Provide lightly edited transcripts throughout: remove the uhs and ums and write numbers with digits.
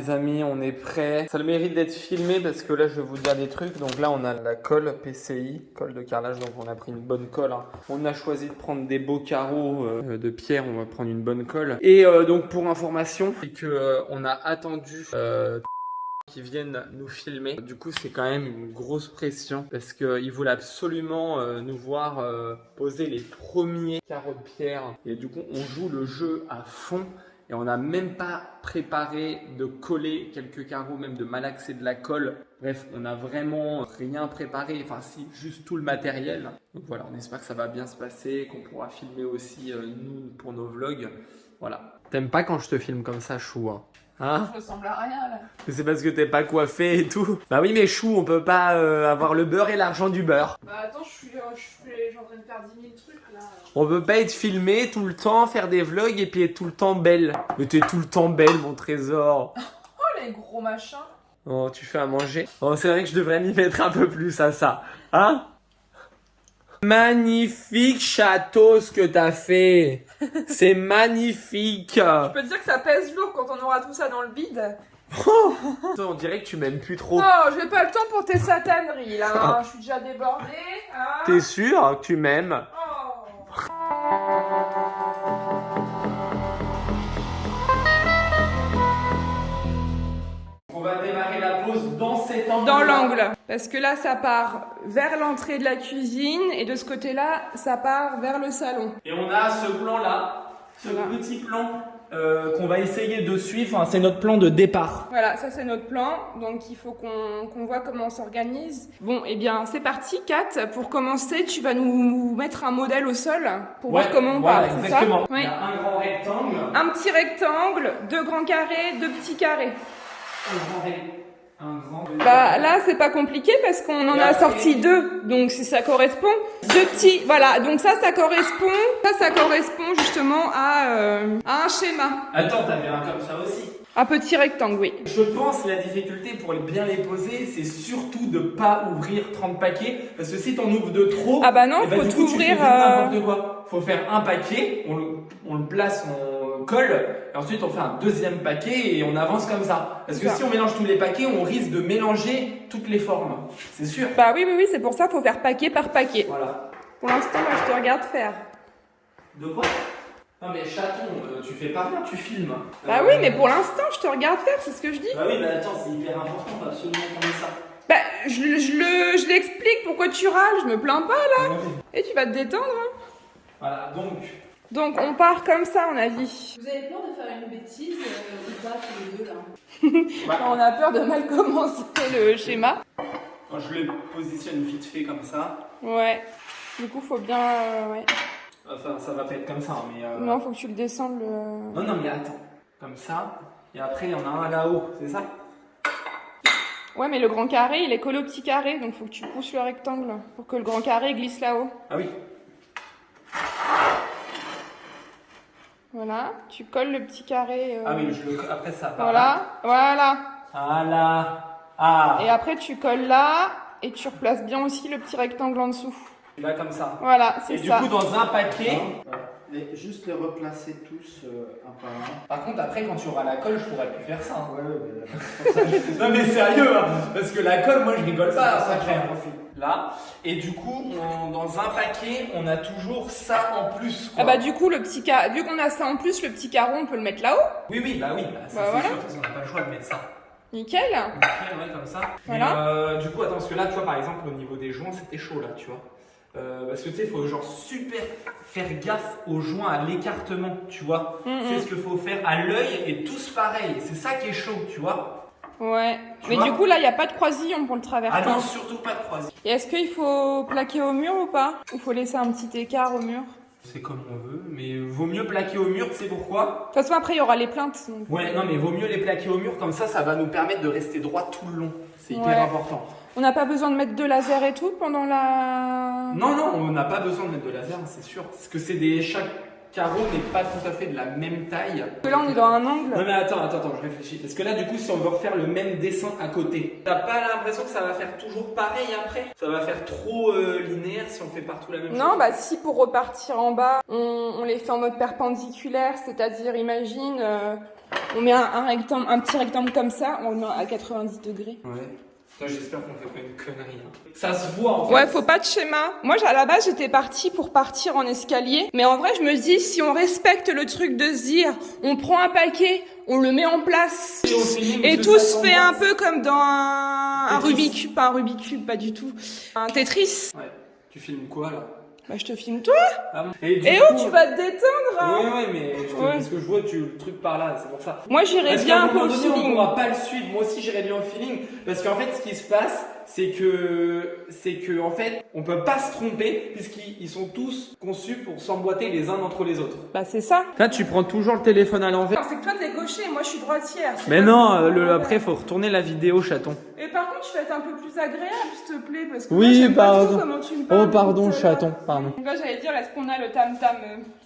les amis, on est prêts. Ça a le mérite d'être filmé parce que là je vais vous dire des trucs. Donc là on a la colle PCI, colle de carrelage, donc on a pris une bonne colle. Hein. On a choisi de prendre des beaux carreaux de pierre, on va prendre une bonne colle. Et donc pour information, c'est que on a attendu qui viennent nous filmer. Du coup, c'est quand même une grosse pression parce qu'ils voulaient absolument nous voir poser les premiers carreaux de pierre. Et du coup, on joue le jeu à fond et on n'a même pas préparé de coller quelques carreaux, même de malaxer de la colle. Bref, on n'a vraiment rien préparé. Enfin, si, juste tout le matériel. Donc voilà, on espère que ça va bien se passer, qu'on pourra filmer aussi nous pour nos vlogs. Voilà. T'aimes pas quand je te filme comme ça, Chou, hein? Hein? Je ressemble à rien là. C'est parce que t'es pas coiffé et tout. Bah oui, mais Chou, on peut pas avoir le beurre et l'argent du beurre. Bah attends, je suis en train de faire 10 000 trucs là. On peut pas être filmé tout le temps, faire des vlogs et puis être tout le temps belle. Mais t'es tout le temps belle, mon trésor. Oh les gros machins. Oh, tu fais à manger. Oh, c'est vrai que je devrais m'y mettre un peu plus à ça. Hein? Magnifique château ce que t'as fait. C'est magnifique. Je peux te dire que ça pèse lourd quand on aura tout ça dans le bide. Oh, on dirait que tu m'aimes plus trop. Oh, j'ai pas le temps pour tes sataneries là. Hein. Je suis déjà débordée. Hein. T'es sûr que tu m'aimes? Oh. On va démarrer la pause dans cet angle. Dans l'angle. Parce que là, ça part vers l'entrée de la cuisine et de ce côté-là, ça part vers le salon. Et on a ce plan-là, ce Voilà. petit plan qu'on va essayer de suivre. Enfin, c'est notre plan de départ. Voilà, ça c'est notre plan. Donc il faut qu'on voit comment on s'organise. Bon, eh bien, c'est parti, Kat. Pour commencer, tu vas nous mettre un modèle au sol pour voir comment on part. C'est exactement. ça? Oui. Il y a un grand rectangle. Un petit rectangle, deux grands carrés, deux petits carrés. Un grand. Bah là c'est pas compliqué parce qu'on en a sorti deux, donc si ça correspond, deux petits, voilà, donc ça correspond justement à un schéma. Attends, t'avais un comme ça aussi. Un petit rectangle, oui. Je pense la difficulté pour bien les poser, c'est surtout de pas ouvrir 30 paquets, parce que si t'en ouvres de trop, Ah bah non, eh ben, faut du coup, tout tu ouvrir. fais n'importe quoi. Faut faire un paquet, on le place, on colle, et ensuite on fait un deuxième paquet et on avance comme ça. Parce que Ça. si on mélange tous les paquets, on risque de mélanger toutes les formes. C'est sûr. Bah oui, c'est pour ça, faut faire paquet par paquet. Voilà. Pour l'instant, moi je te regarde faire. De quoi? Non mais chaton, tu fais pas rien, tu filmes. Bah oui, mais pour l'instant, je te regarde faire, c'est ce que je dis. Bah oui, bah attends, c'est hyper important, faut absolument qu'on ait ça. Bah, je l'explique, pourquoi tu râles, je me plains pas là. Et tu vas te détendre. Hein. Voilà, Donc on part comme ça, on a dit. Vous avez peur de faire une bêtise ou pas tous les deux là? Bah, On a peur de mal commencer le schéma. quand je le positionne vite fait comme ça, Ouais. Du coup, faut bien. Ouais. enfin ça va pas être comme ça, mais... Non, faut que tu le descendes le. Non, mais attends, comme ça, et après il y en a un là-haut, c'est ça? Ouais, mais le grand carré, il est collé au petit carré, donc faut que tu pousses le rectangle pour que le grand carré glisse là-haut. Ah oui. Voilà. Tu colles le petit carré. Ah oui, après ça part. Voilà. Voilà. Voilà. Ah. Et après, tu colles là et tu replaces bien aussi le petit rectangle en dessous. Là comme ça. Voilà, c'est Et du ça. coup dans un paquet. Et juste les replacer tous un par un. Par contre après quand tu auras la colle je pourrais plus faire ça. Hein. Ouais, Non mais sérieux hein, parce que la colle moi je rigole pas. ça, Ça j'en crème. profite. Là et du coup dans un paquet on a toujours ça en plus. Quoi. Ah bah du coup, le petit carré, vu qu'on a ça en plus, le petit carreau, on peut le mettre là-haut. Oui bah ça Bah c'est voilà. sûr parce qu'on n'a pas le choix de mettre ça. Nickel. Nickel, ouais, comme ça. Voilà. Et, du coup attends parce que là tu vois par exemple au niveau des joints c'était chaud là tu vois. Parce que tu sais, il faut genre super faire gaffe aux joints, à l'écartement, tu vois. C'est ce qu'il faut faire à l'œil et tous pareil. C'est ça qui est chaud, tu vois. Ouais. Tu Mais vois du coup, là, il n'y a pas de croisillon pour le travertin. Ah non, surtout pas de croisillon. Et est-ce qu'il faut plaquer au mur ou pas? Ou faut laisser un petit écart au mur? C'est comme on veut, mais vaut mieux plaquer au mur, tu sais pourquoi? De toute façon, après, il y aura les plaintes. Donc... Ouais, non, mais vaut mieux les plaquer au mur, comme ça va nous permettre de rester droit tout le long. C'est hyper Ouais. important. On n'a pas besoin de mettre de laser et tout pendant la... Non, on n'a pas besoin de mettre de laser, c'est sûr. Parce que chaque carreau n'est pas tout à fait de la même taille. Parce que là, on est dans un angle. Non mais attends, je réfléchis. Parce que là du coup si on veut refaire le même dessin à côté, t'as pas l'impression que ça va faire toujours pareil après? Ça va faire trop linéaire si on fait partout la même chose? Non, bah si pour repartir en bas, on les fait en mode perpendiculaire, c'est-à-dire imagine On met un petit rectangle comme ça, on le met à 90 degrés. Ouais. J'espère qu'on fait pas une connerie. Hein. Ça se voit en fait. Ouais, faut pas de schéma. Moi, à la base, j'étais partie pour partir en escalier. Mais en vrai, je me dis, si on respecte le truc de se dire, on prend un paquet, on le met en place. Et tout se fait un peu comme dans un Rubik's Cube. Pas un Rubik's Cube, pas du tout. Un Tetris. Ouais. Tu filmes quoi là? Bah, je te filme toi. Ah bon. Et oh, tu vas te détendre, hein. Ouais, mais parce que je vois le truc par là, c'est pour ça. Moi, j'irais bien un peu au feeling. feeling. On pourra pas le suivre. Moi aussi, j'irais bien au feeling. Parce qu'en fait, ce qui se passe, c'est que en fait, on peut pas se tromper puisqu'ils sont tous conçus pour s'emboîter les uns entre les autres. Bah, c'est ça. Là, tu prends toujours le téléphone à l'envers. C'est que toi, t'es gaucher, moi, je suis droitière. Mais non, après, faut retourner la vidéo, chaton. Et par contre, tu vas être un peu plus agréable, s'il te plaît, parce que Oui, moi, j'aime pas pardon. trop comment tu me parles. Oh, pardon, tout à l'heure. chaton, pardon. Donc là, j'allais dire, est-ce qu'on a le tam-tam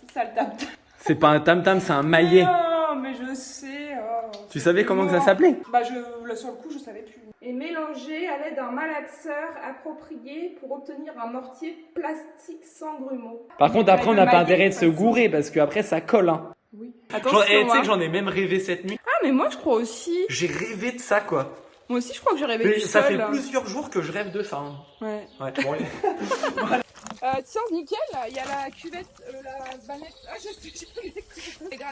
C'est ça, le tam-tam. C'est pas un tam-tam, c'est un maillet. Non, mais je sais. Oh, Tu savais comment que ça s'appelait? Bah, là, sur le coup, je savais plus. Et mélanger à l'aide d'un malaxeur approprié pour obtenir un mortier plastique sans grumeaux. Par contre, après, on n'a pas intérêt de se façon. gourer parce qu'après, ça colle. Hein. Oui. Tu Attention, sais hein. que j'en ai même rêvé cette nuit. Ah, mais moi, je crois aussi. J'ai rêvé de ça, quoi. Moi aussi, je crois que j'ai rêvé Mais du ça sol. fait plusieurs jours que je rêve de ça. Hein. Ouais. Ouais. Bon, Tiens, nickel, il y a la cuvette, la banette. Ah, je sais, j'ai les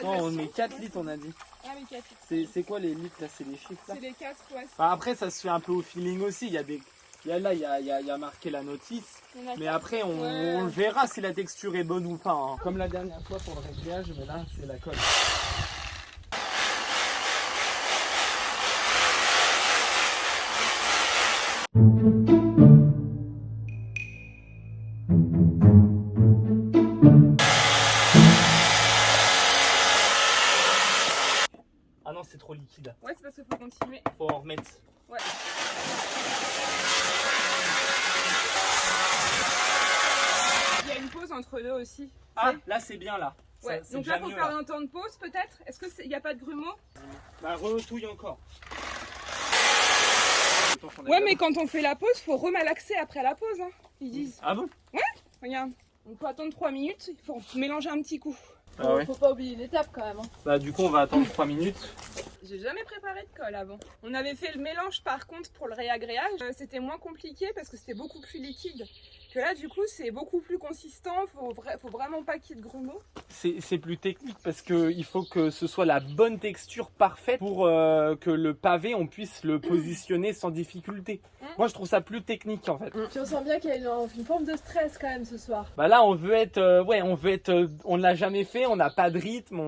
non, on met 4 litres, on a dit. Ah, mais 4 litres. C'est quoi les litres là? C'est les chiffres là? C'est les 4, ouais. Enfin, après, ça se fait un peu au feeling aussi. Il y a marqué la notice. Mais après, on le verra si la texture est bonne ou pas. Hein. Comme la dernière fois pour le réglage, mais là, c'est la colle. Ah non, c'est trop liquide. Ouais, c'est parce qu'il faut continuer. Faut en remettre. Ouais. Il y a une pause entre deux aussi. Ah, là, c'est bien là. Ouais. Ça, Donc là, faut faire un temps de pause peut-être. Est-ce qu'il n'y a pas de grumeaux? Bah, retouille encore. Ouais, mais quand on fait la pause, faut remalaxer après la pause, hein. Ils disent. Ah bon? Regarde, on peut attendre 3 minutes, il faut mélanger un petit coup. Ah ouais. Faut pas oublier une étape quand même. Hein. Bah, du coup, on va attendre 3 minutes. J'ai jamais préparé de colle avant. On avait fait le mélange par contre pour le réagréage. C'était moins compliqué parce que c'était beaucoup plus liquide. Que là, du coup, c'est beaucoup plus consistant. Faut vraiment pas qu'il y ait de grumeaux. C'est plus technique parce qu'il faut que ce soit la bonne texture parfaite pour que le pavé, on puisse le positionner sans difficulté. Moi, je trouve ça plus technique en fait. Puis on sent bien qu'il y a une forme de stress quand même ce soir. Bah là, on veut être, on ne l'a jamais fait, on n'a pas de rythme,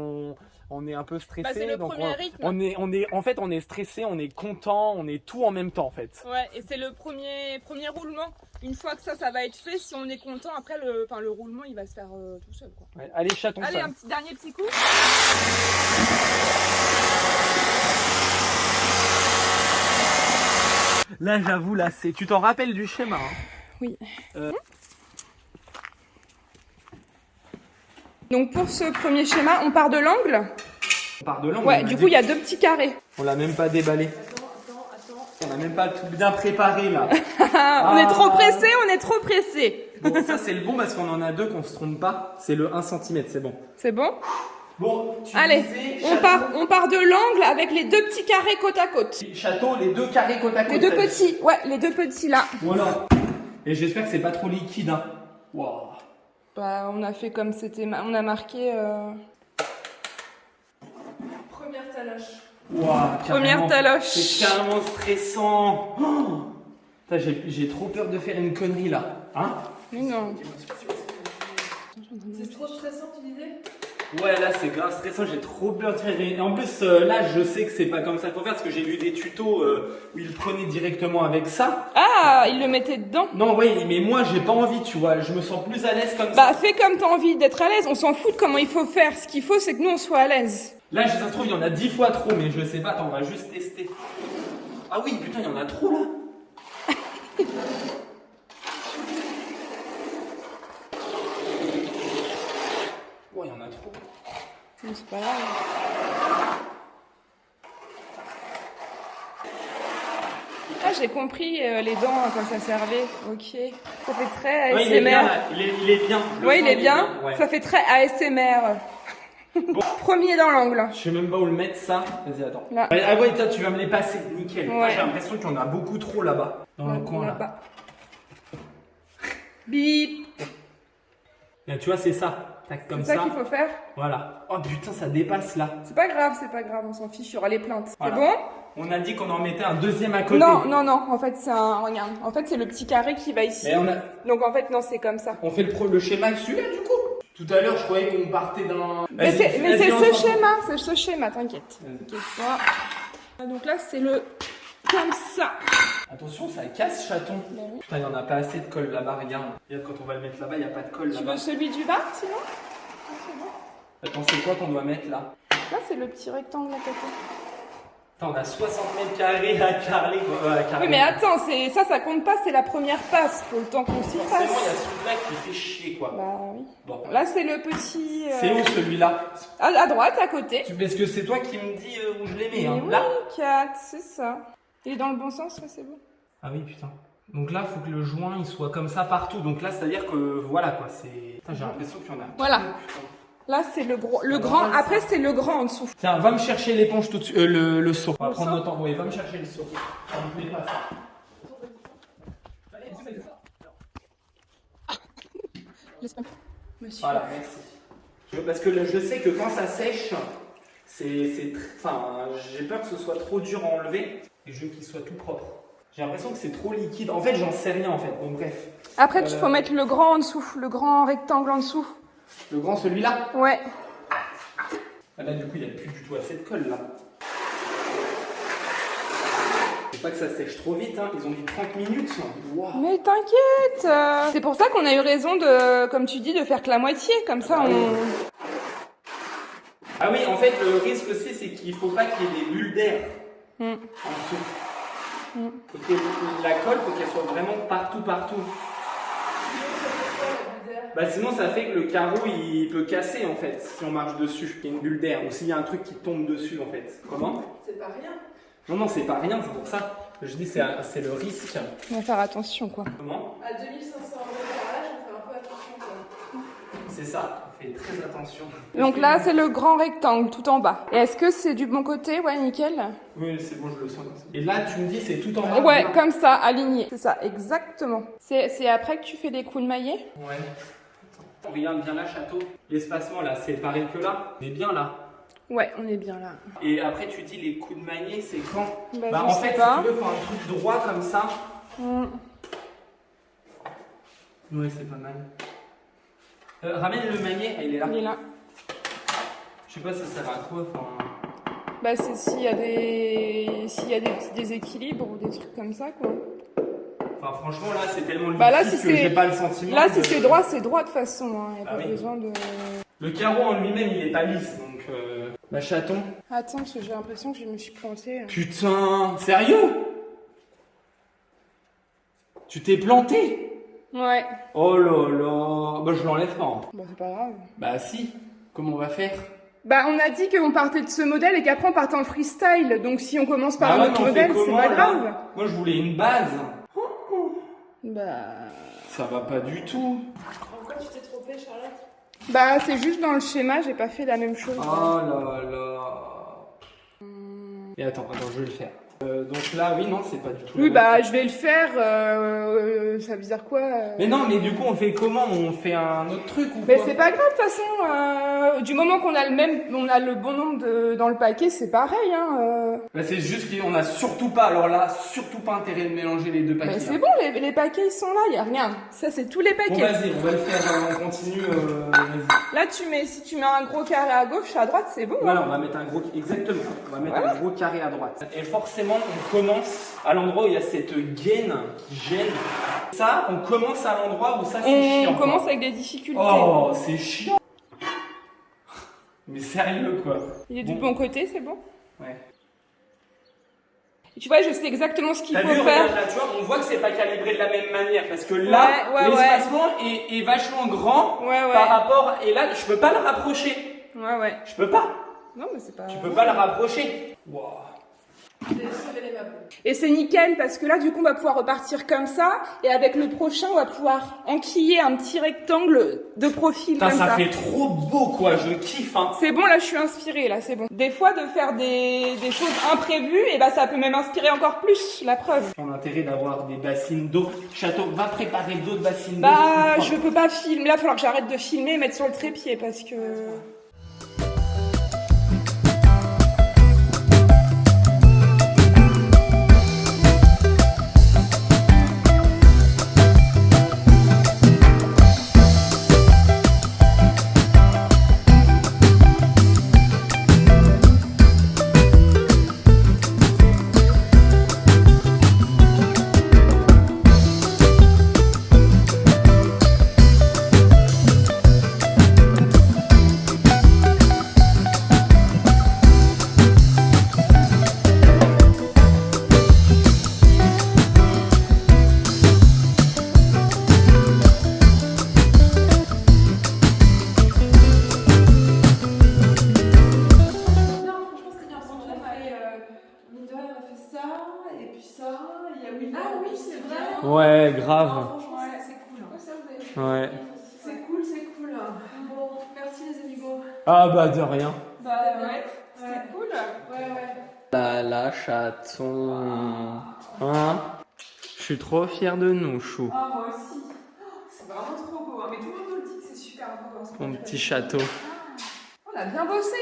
on est un peu stressé. Bah, c'est le donc premier rythme. on est stressé, on est content, on est tout en même temps en fait. Ouais, et c'est le premier roulement. Une fois que ça va être fait, si on est content, après le roulement, il va se faire tout seul, quoi. Ouais, allez, chaton. Allez, ça. un dernier petit coup. Là, j'avoue, là, c'est. Tu t'en rappelles du schéma hein? Oui. Donc pour ce premier schéma, on part de l'angle. On part de l'angle. Ouais, du coup, il y a 2 petits carrés. On l'a même pas déballé. On n'a même pas tout bien préparé là. On est trop pressé, on est trop pressé. Bon, ça c'est le bon parce qu'on en a 2 qu'on se trompe pas. C'est le 1 cm, c'est bon. C'est bon? Bon, Allez, disais, on part de l'angle avec les 2 petits carrés côte à côte. Château, les 2 carrés côte à côte. Les 2 petits, ouais, les 2 petits là. Voilà. Et j'espère que c'est pas trop liquide. Hein. Wow. Bah, on a fait comme c'était, on a marqué. Première taloche. Wow, Première taloche. C'est carrément stressant. Oh putain, j'ai trop peur de faire une connerie là. Hein? Mais non. C'est trop stressant, tu disais? Ouais, là c'est grave stressant, j'ai trop peur de faire. Et en plus, là je sais que c'est pas comme ça qu'il faut faire parce que j'ai vu des tutos où ils le prenaient directement avec ça. Ah, il le mettait dedans. Non, ouais, mais moi j'ai pas envie, tu vois. Je me sens plus à l'aise comme Bah, ça. fais comme t'as envie d'être à l'aise. On s'en fout de comment il faut faire. Ce qu'il faut, c'est que nous on soit à l'aise. Là, ça se trouve, il y en a 10 fois trop, mais je sais pas. Attends, on va juste tester. Ah oui, putain, il y en a trop là. Oh, il y en a trop. Non, c'est pas grave. Ah, j'ai compris les dents à quoi ça servait. Ok. Ça fait très ASMR. Ouais, il est bien. Le Ouais, il son, est bien. Ouais. Ça fait très ASMR. Bon. Premier dans l'angle. Je sais même pas où le mettre ça. Vas-y, attends. Là. Ah ouais, toi, tu vas me les passer. Nickel. Ouais. J'ai l'impression qu'il y en a beaucoup trop là-bas. Dans le coin là. Là-bas. Bip. Là, tu vois, c'est ça. Tac, comme C'est ça ça. qu'il faut faire. Voilà. Oh putain, ça dépasse là. C'est pas grave, on s'en fiche, il y aura les plaintes. Voilà. C'est bon? On a dit qu'on en mettait un deuxième à côté. Non, non, non, en fait c'est un, regarde, en fait c'est le petit carré qui va ici. Mais Donc en fait non, c'est comme ça. on fait le schéma avec celui-là du coup. Tout à l'heure, je croyais qu'on partait d'un. Mais c'est Vas-y, ce schéma, t'inquiète. T'inquiète pas. Donc là c'est le comme ça. Attention, ça casse, chaton. Bah oui. Putain, il n'y en a pas assez de colle là-bas, regarde. Regarde, quand on va le mettre là-bas, il n'y a pas de colle Tu là-bas. veux celui du bas sinon? Ah, c'est bon. Attends, c'est quoi qu'on doit mettre là? Là c'est le petit rectangle à côté. Attends, on a 60 mètres carrés à carrer. Oui mais attends, ça compte pas, c'est la première passe. Faut le temps qu'on s'y Forcément, il y a fasse. celui-là qui fait chier quoi. Bah oui. Bon. Là c'est le petit. C'est où celui-là? À droite, à côté. Parce que c'est toi qui me dis où je les mets. Mais Hein. oui, Là. 4, c'est ça. Il est dans le bon sens, ouais, c'est bon. Ah oui, putain. Donc là, il faut que le joint il soit comme ça partout. Donc là, c'est-à-dire que voilà quoi. Putain, j'ai l'impression qu'il y en a. Voilà. Putain. Là, c'est le grand. Après, c'est le grand en dessous. Tiens, va me chercher l'éponge tout de suite. Le seau. On va Le prendre seau notre temps. Oui, va me chercher le seau. Ça me plaît pas ça. Monsieur. Voilà, merci. Parce que je sais que quand ça sèche, enfin, j'ai peur que ce soit trop dur à enlever et je veux qu'il soit tout propre. J'ai l'impression que c'est trop liquide. En fait, j'en sais rien en fait. Donc bref. Après, il faut mettre le grand en dessous, le grand rectangle en dessous. Le grand, celui-là. Ouais. Ah, là, du coup, il n'y a plus du tout assez de colle là. Faut pas que ça sèche trop vite. Hein. Ils ont mis 30 minutes. Wow. Mais t'inquiète. C'est pour ça qu'on a eu raison de, comme tu dis, de faire que la moitié. Comme ça, on. Ah oui, en fait, le risque aussi, c'est qu'il faut pas qu'il y ait des bulles d'air en dessous. Faut que la colle, faut qu'elle soit vraiment partout. Bah sinon, ça fait que le carreau, il peut casser en fait, si on marche dessus, qu'il y a une bulle d'air, ou s'il y a un truc qui tombe dessus en fait. Comment? C'est pas rien. Non, c'est pas rien, c'est pour ça. Je dis, c'est le risque. On va faire attention, quoi. Comment? À 2500 € de carrelage, on fait un peu attention quand même. C'est ça, on fait très attention. Donc là, c'est le grand rectangle tout en bas. Et est-ce que c'est du bon côté? Ouais, nickel. Oui, c'est bon, je le sens. Et là, tu me dis, c'est tout en bas? Ouais, comme ça, aligné. C'est ça, exactement. C'est après que tu fais les coups de maillet? Ouais. Attends. Regarde bien là, château. L'espacement là, c'est pareil que là. On est bien là. Ouais, on est bien là. Et après, tu dis les coups de maillet, c'est quand? Bah, en je fait, sais pas. si tu veux faire un truc droit comme ça. Ouais, c'est pas mal. Ramène le maillet, il est là. Il est là. Je sais pas, ça sert à quoi. Enfin... Bah, c'est s'il y a des petits déséquilibres ou des trucs comme ça, quoi. Enfin, franchement, là, c'est tellement liquide Bah, là, si que j'ai pas le sentiment. Là, si c'est droit de toute façon. Hein. Y a Bah pas oui. besoin de. Le carreau en lui-même, il est pas lisse, donc. Bah, chaton. Attends, parce que j'ai l'impression que je me suis plantée. Putain, sérieux? Tu t'es planté? Ouais. Oh là là. Bah, je l'enlève pas. Hein. Bon, c'est pas grave. Bah, si. Comment on va faire? Bah, on a dit qu'on partait de ce modèle et qu'après on partait en freestyle. Donc, si on commence par Bah un ouais, autre mais on fait modèle, c'est comment, pas là grave. Moi, je voulais une base. Bah. Ça va pas du tout. Pourquoi tu t'es trompée, Charlotte? Bah, c'est juste dans le schéma, j'ai pas fait la même chose. Oh là là. Et attends, je vais le faire. Donc là, oui, non, c'est pas du tout. Oui, la même bah, je vais le faire. Ça veut dire quoi Mais non, mais du coup, on fait comment? On fait un autre truc ou Mais quoi? c'est pas grave, de toute façon. Du moment qu'on a on a le bon nombre dans le paquet, c'est pareil. Hein. Bah, c'est juste qu'on a surtout pas, alors là, surtout pas intérêt de mélanger les deux paquets. Mais là. c'est bon, les paquets ils sont là, y a rien. Ça, c'est tous les Bon, paquets. vas-y, on va le faire, on continue. Vas-y. Là, si tu mets un gros carré à gauche, à droite, c'est bon. Voilà, Hein. on va mettre un gros. Exactement. On va mettre un gros carré à droite. Et forcément, on commence à l'endroit où il y a cette gaine qui gêne. Ça, on commence à l'endroit où ça, c'est chiant. On quoi. commence avec des difficultés. Oh, c'est chiant. Mais sérieux, quoi. Il est du bon côté, c'est bon. Ouais. Et tu vois, je sais exactement ce qu'il T'as faut vu, faire. regarde là, tu vois, on voit que c'est pas calibré de la même manière parce que là, Ouais, l'espacement est vachement grand Ouais. par rapport. Et là, je peux pas le rapprocher. Ouais. Je peux pas. Non, mais c'est pas. Tu peux pas le rapprocher. Wow. Et c'est nickel parce que là, du coup, on va pouvoir repartir comme ça. Et avec le prochain, on va pouvoir enquiller un petit rectangle de profil. Putain, comme ça fait trop beau, quoi. Je kiffe, hein. C'est bon, là, je suis inspirée, là, c'est bon. Des fois, de faire des choses imprévues, et bah, ça peut même inspirer encore plus, la preuve. On a intérêt d'avoir des bassines d'eau. Château, va préparer d'autres bassines d'eau. Bah, je peux pas filmer. Là, il va falloir que j'arrête de filmer et mettre sur le trépied parce que... Ouais, grave. Franchement, c'est cool. Ouais. C'est cool. Bon, merci les amigos. Ah bah de rien. Bah, ouais, c'est cool. Ouais. La chaton. Hein? Je suis trop fier de nous, chou. Ah, moi aussi. C'est vraiment trop beau. Hein. Mais tout le monde nous le dit que c'est super beau. Hein, Mon petit château. On a bien bossé,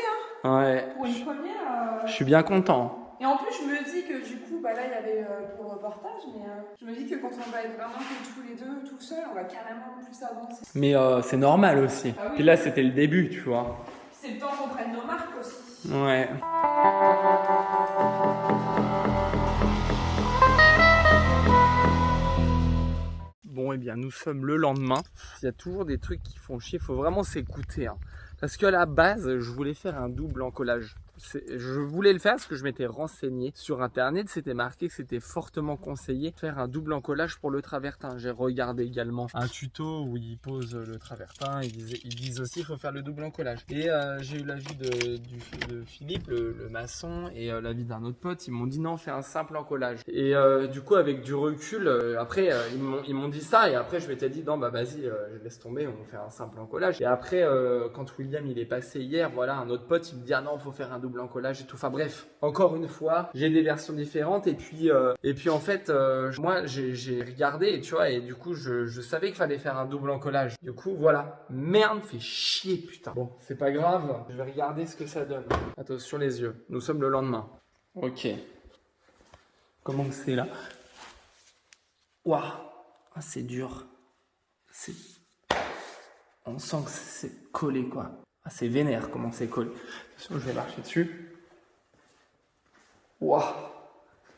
hein. Ouais. Pour une première. Je suis bien content. Et en plus, je me dis que du coup, bah là, il y avait pour le reportage, mais je me dis que quand on va être vraiment que tous les deux, tout seuls, on va carrément plus avancer. Mais c'est normal aussi. Ah oui. Puis là, c'était le début, tu vois. C'est le temps qu'on prenne nos marques aussi. Ouais. Bon, eh bien, nous sommes le lendemain. Il y a toujours des trucs qui font chier. Il faut vraiment s'écouter. Hein. Parce qu'à la base, je voulais faire un double encollage. Je voulais le faire parce que je m'étais renseigné sur internet, c'était marqué que c'était fortement conseillé de faire un double encollage pour le travertin. J'ai regardé également un tuto où ils posent le travertin, ils disent aussi qu'il faut faire le double encollage. Et j'ai eu l'avis de Philippe, le maçon, et l'avis d'un autre pote, ils m'ont dit non, fais un simple encollage. Et du coup, avec du recul, après ils m'ont dit ça, et après je m'étais dit non, bah vas-y, je laisse tomber, on fait un simple encollage. Et après, quand William il est passé hier, voilà, un autre pote il me dit ah non, faut faire un double encollage et tout. Enfin bref, encore une fois, j'ai des versions différentes, et puis en fait, moi j'ai regardé, et tu vois, et du coup je savais qu'il fallait faire un double encollage. Du coup voilà, merde, fait chier putain. Bon, c'est pas grave, je vais regarder ce que ça donne. Attention les yeux, nous sommes le lendemain. Ok. Comment c'est là? Waouh, ah, c'est dur. On sent que c'est collé quoi. Ah, c'est vénère comment c'est collé. Attention, je vais marcher dessus. Waouh,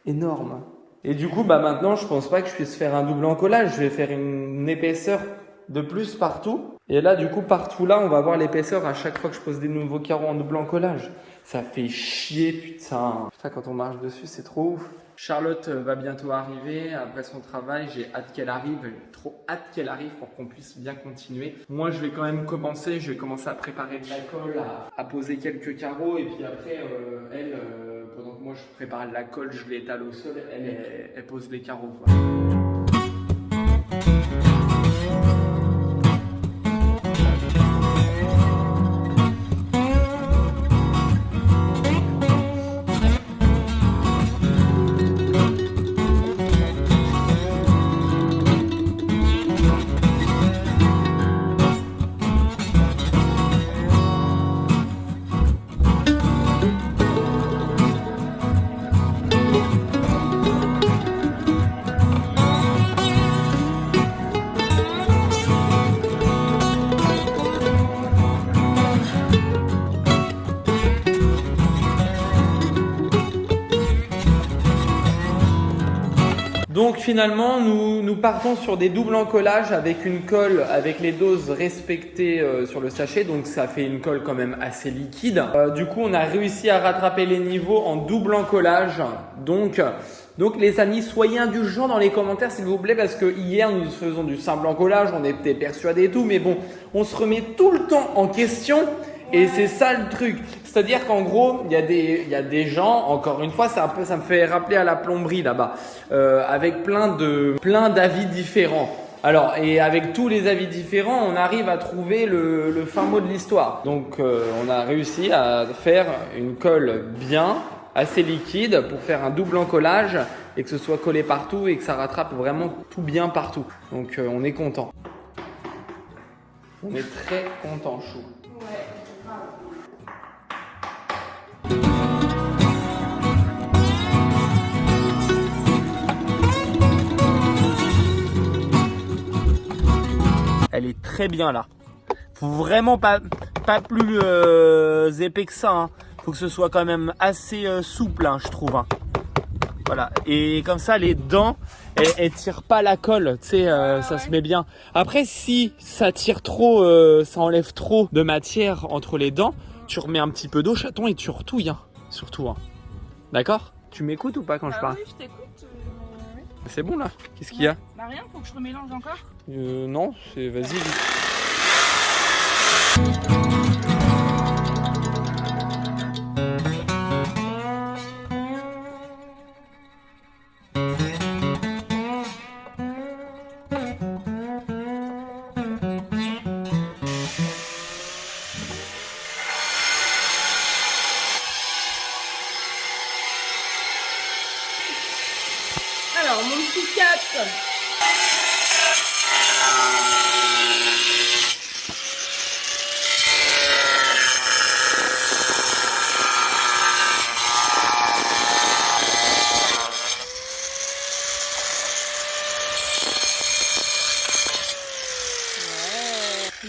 énorme. Et du coup, bah maintenant, je pense pas que je puisse faire un double encollage. Je vais faire une épaisseur de plus partout. Et là, du coup, partout là, on va voir l'épaisseur à chaque fois que je pose des nouveaux carreaux en double encollage. Ça fait chier, putain. Putain, quand on marche dessus, c'est trop ouf. Charlotte va bientôt arriver après son travail. J'ai hâte qu'elle arrive. J'ai trop hâte qu'elle arrive pour qu'on puisse bien continuer. Moi, je vais quand même commencer. Je vais commencer à préparer de la colle, à poser quelques carreaux. Et puis après, elle, pendant que moi je prépare la colle, je l'étale au sol. Elle pose les carreaux, quoi. Donc finalement, nous partons sur des doubles encollages avec une colle avec les doses respectées sur le sachet. Donc ça fait une colle quand même assez liquide. Du coup, on a réussi à rattraper les niveaux en double encollage. Donc les amis, soyez indulgents dans les commentaires s'il vous plaît, parce que hier nous faisons du simple encollage, on était persuadés et tout, mais bon, on se remet tout le temps en question et c'est ça le truc. C'est-à-dire qu'en gros, il y a des gens, encore une fois, ça me fait rappeler à la plomberie là-bas, avec plein d'avis différents. Alors, et avec tous les avis différents, on arrive à trouver le fin mot de l'histoire. Donc, on a réussi à faire une colle bien, assez liquide pour faire un double encollage et que ce soit collé partout et que ça rattrape vraiment tout bien partout. Donc, on est content. On est très content, Chou. Ouais, grave. Elle est très bien là. Faut vraiment pas plus épais que ça. Hein. Faut que ce soit quand même assez souple, hein, je trouve. Hein. Voilà. Et comme ça, les dents, elles tirent pas la colle. Tu sais, ça se met bien. Après, si ça tire trop, ça enlève trop de matière entre les dents, tu remets un petit peu d'eau, chaton, et tu retouilles. Hein, surtout. Hein. D'accord ? Tu m'écoutes ou pas quand je parle ? Oui, je t'écoute. Oui. C'est bon là ? Qu'est-ce qu'il y a ? Bah rien, faut que je remélange encore. Non, c'est vas-y. Alors, mon petit 4.